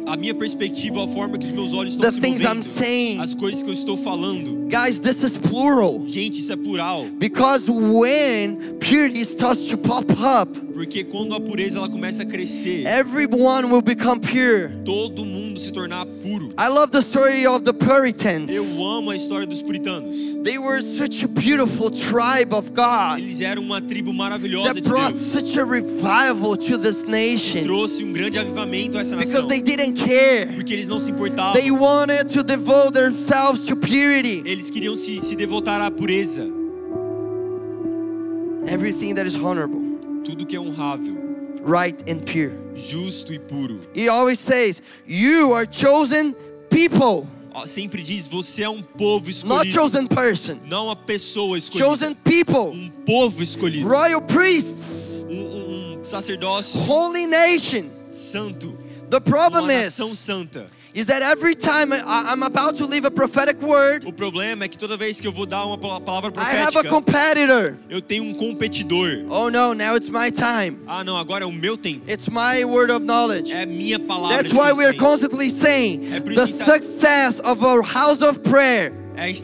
A minha perspectiva, a forma que os meus olhos the estão se things I'm movendo, saying? as coisas que eu estou falando. Guys, this is plural. Gente, isso é plural. Because when purity starts to pop up, Porque quando a pureza ela começa a crescer, everyone will become pure. todo mundo se tornar puro. I love the story of the Puritans. Eu amo a história dos puritanos. They were such a beautiful tribe of God Eles eram uma tribo maravilhosa that de brought Deus. such a revival to this nation Trouxe um grande avivamento a essa because nação. they didn't care. Porque eles não se importavam. They wanted to devote themselves to purity. Eles queriam se devotar à pureza. Everything that is honorable, Tudo que é honrável, right and pure. justo e puro. He always says, you are chosen people, Sempre diz, você é um povo not escolhido. chosen person. Não uma pessoa escolhida. Chosen people, Um povo escolhido. royal priests, Um sacerdócio holy nation. santo. The problem Uma is, nação santa. is that every time I'm about to leave a prophetic word, O problema é que toda vez que eu vou dar uma palavra I have a profética, competitor. eu tenho um competidor. Oh no, now it's my time. Ah, não, agora é o meu tempo. It's my word of knowledge. É a minha palavra That's de why we are conhecimento. constantly saying É por isso the que success of our house of prayer A gente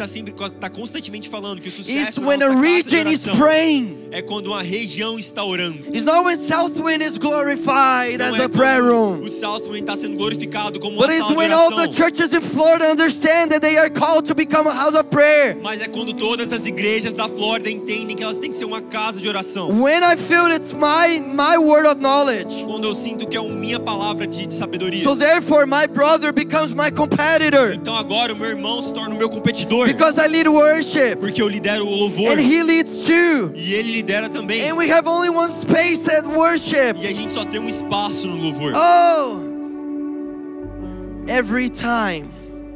tá constantemente falando que o is sucesso when da a nossa casa de region is oração praying. é quando uma região está orando. It's not when Southwind is glorified Não as é a prayer quando room. o Southwind está sendo glorificado como But uma it's sala de when all the oração. churches in Florida understand that they are called to become a house of prayer. Mas é quando todas as igrejas da Flórida entendem que elas têm que ser uma casa de oração. When I feel it's my word of knowledge. Quando eu sinto que é a minha palavra de sabedoria. So therefore my brother becomes my competitor. Então agora o meu irmão se torna o meu competidor. Because I lead worship. Porque eu lidero o louvor. And he leads too. E ele lidera também. And we have only one space at worship. E a gente só tem um espaço no louvor. Oh! Every time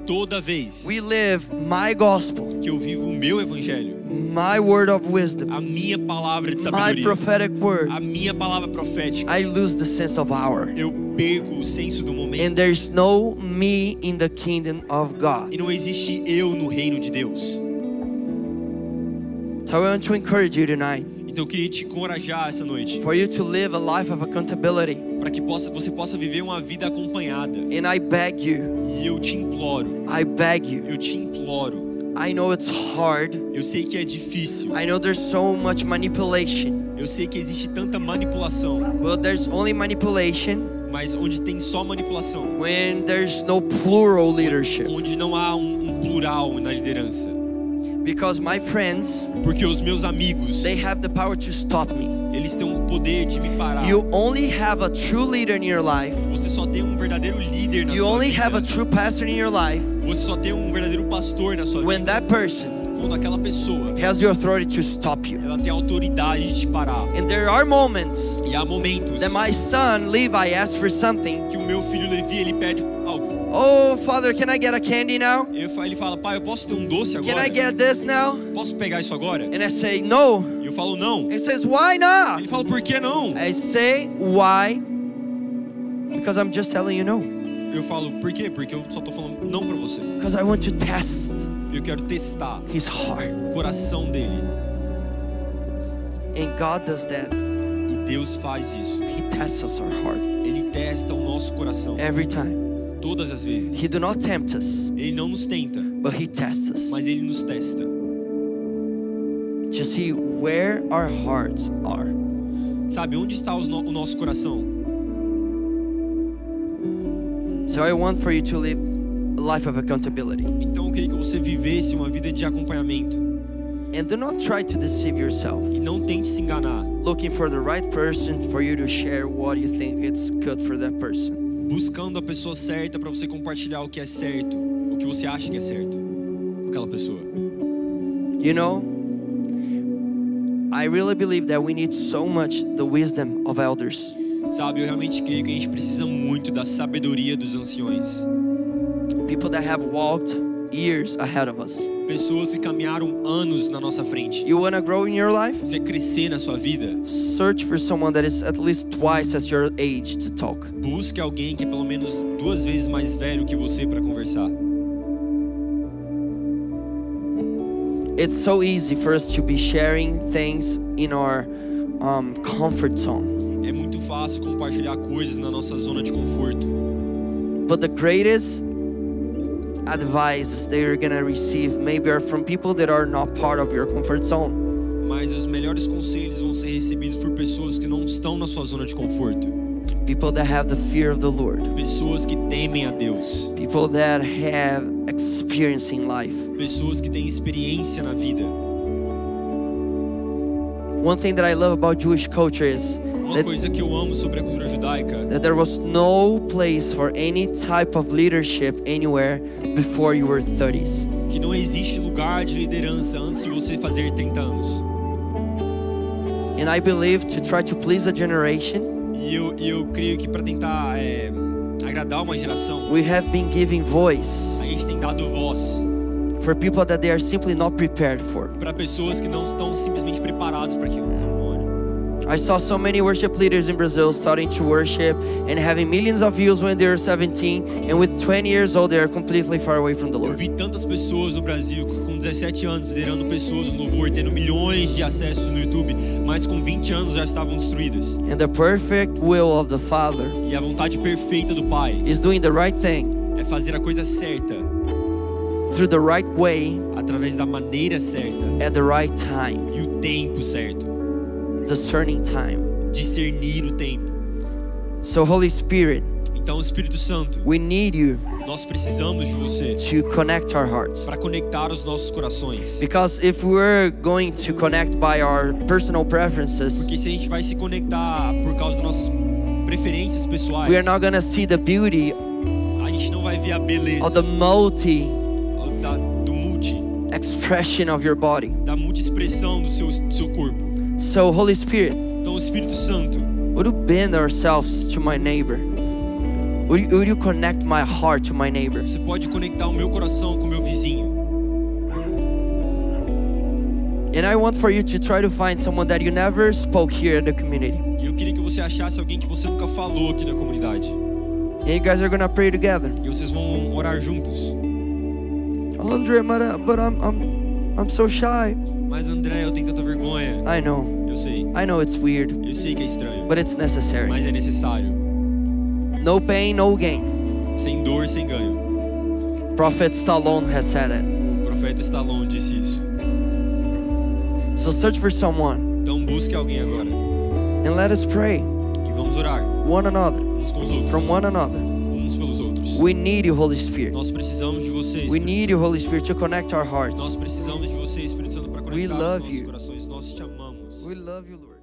Toda vez we live my gospel, que eu vivo o meu evangelho, my word of wisdom, a minha palavra de my sabedoria, prophetic word, a minha palavra profética, I lose the sense of hour. eu perco o senso do momento. And there's no me in the kingdom of God. E não existe eu no reino de Deus. So I want to encourage you tonight Então eu queria te encorajar essa noite for you to live a life of accountability. para que você possa viver uma vida acompanhada. And I beg you, E eu te imploro, I beg you. eu te imploro. I know it's hard. Eu sei que é difícil. I know there's so much manipulation. Eu sei que existe tanta manipulação. Well, there's only manipulation Mas onde tem só manipulação, when there's no plural leadership. onde não há um plural na liderança. Because my friends, Porque os meus amigos, they have the power to stop me. eles têm o poder de me parar. You only have a true leader in your life. Você só tem um verdadeiro líder na You sua only vida. have a true pastor in your life Você só tem um verdadeiro pastor na sua when vida. that person Quando aquela pessoa, has the authority to stop you. ela tem a autoridade de te parar. And there are moments E há momentos that my son Levi asked for something. que o meu filho Levi, ele pede algo. Oh, Father, can I get a candy now? Ele fala, pai, eu posso ter um doce Can agora? I get this now? Posso pegar isso agora? And I say, no. E eu falo, não. He says, why not? Ele fala, por que não? I say, why? Because I'm just telling you no. Eu falo, por quê? Porque eu só tô falando não pra você. Because I want to test Eu quero testar his heart. o coração dele. And God does that. E Deus faz isso. He tests our heart Ele testa o nosso coração every time. todas as vezes. He do not tempt us, Ele não nos tenta, but he tests us mas ele nos testa. to see where our hearts are. Sabe, onde está o nosso coração? So I want for you to live a life of accountability. Então eu queria que você vivesse uma vida de acompanhamento. And do not try to deceive yourself, E não tente se enganar, looking for the right person for you to share what you think it's good for that person. buscando a pessoa certa para você compartilhar o que é certo, o que você acha que é certo com aquela pessoa. You know, I really believe that we need so much the wisdom of elders. Sabe, eu realmente creio que a gente precisa muito da sabedoria dos anciões. People that have walked years ahead of us. Pessoas que caminharam anos na nossa frente. You want to grow in your life? Você crescer na sua vida, Search for someone that is at least twice as your age to talk. busque alguém que é pelo menos 2 vezes mais velho que você para conversar. It's so easy for us to be sharing things in our comfort zone. É muito fácil compartilhar coisas na nossa zona de conforto. But the greatest advices that you're gonna receive maybe are from people that are not part of your comfort zone. Mas os melhores conselhos vão ser recebidos por pessoas que não estão na sua zona de conforto. People that have the fear of the Lord. Pessoas que temem a Deus. People that have experience in life. Pessoas que têm experiência na vida. One thing that I love about Jewish culture is Uma coisa que eu amo sobre a cultura judaica that there was no place for any type of leadership anywhere before you were 30s. que não existe lugar de liderança antes de você fazer 30 anos. And I believe to try to please a generation, E eu creio que para tentar agradar uma geração, we have been giving voice a gente tem dado voz for people that they are simply not prepared for. para pessoas que não estão simplesmente preparados para aquilo. I saw so many worship leaders in Brazil starting to worship and having millions of views when they were 17, and with 20 years old they are completely far away from the Eu Lord. vi tantas pessoas no Brasil com 17 anos liderando pessoas no louvor, tendo milhões de acessos no YouTube, mas com 20 anos já estavam destruídas. And the perfect will of the Father E a vontade perfeita do Pai is doing the right thing é fazer a coisa certa, through the right way através da maneira certa at the right time, e o tempo certo, discerning time. discernir o tempo. So Holy Spirit, Então, Espírito Santo, we need you nós precisamos de você to connect our hearts. para conectar os nossos corações. Because if we're going to connect by our personal preferences, Porque se a gente vai se conectar por causa das nossas preferências pessoais, we are not going to see the beauty a gente não vai ver a beleza of the multi do multi, expression of your body. da multi-expressão do seu corpo. So Holy Spirit, Então, Espírito Santo, would you bend ourselves to my neighbor? Would you connect my heart to my neighbor? você pode conectar o meu coração com o meu vizinho. And I want for you to try to find someone that you never spoke here in the community. E eu queria que você achasse alguém que você nunca falou aqui na comunidade. And you guys are going to pray together. E vocês vão orar juntos. Andre, but I'm so shy. Mas, André, eu tenho tanta vergonha. I know. Eu I know it's weird, sei que é estranho, but it's necessary. mas é necessário. No pain, no gain. Sem dor, sem ganho. Prophet Stallone has said it. O profeta Stallone disse isso. So search for someone Então busque alguém agora and let us pray e vamos orar one another, uns com os outros, from one another. uns pelos outros. We need you, Holy Spirit. Nós precisamos de vocês. We need you, Holy Spirit, to connect our hearts. Nós precisamos de você, Espírito Santo, para conectar os love nossos you. corações. Nós te amamos. We love you, Lord.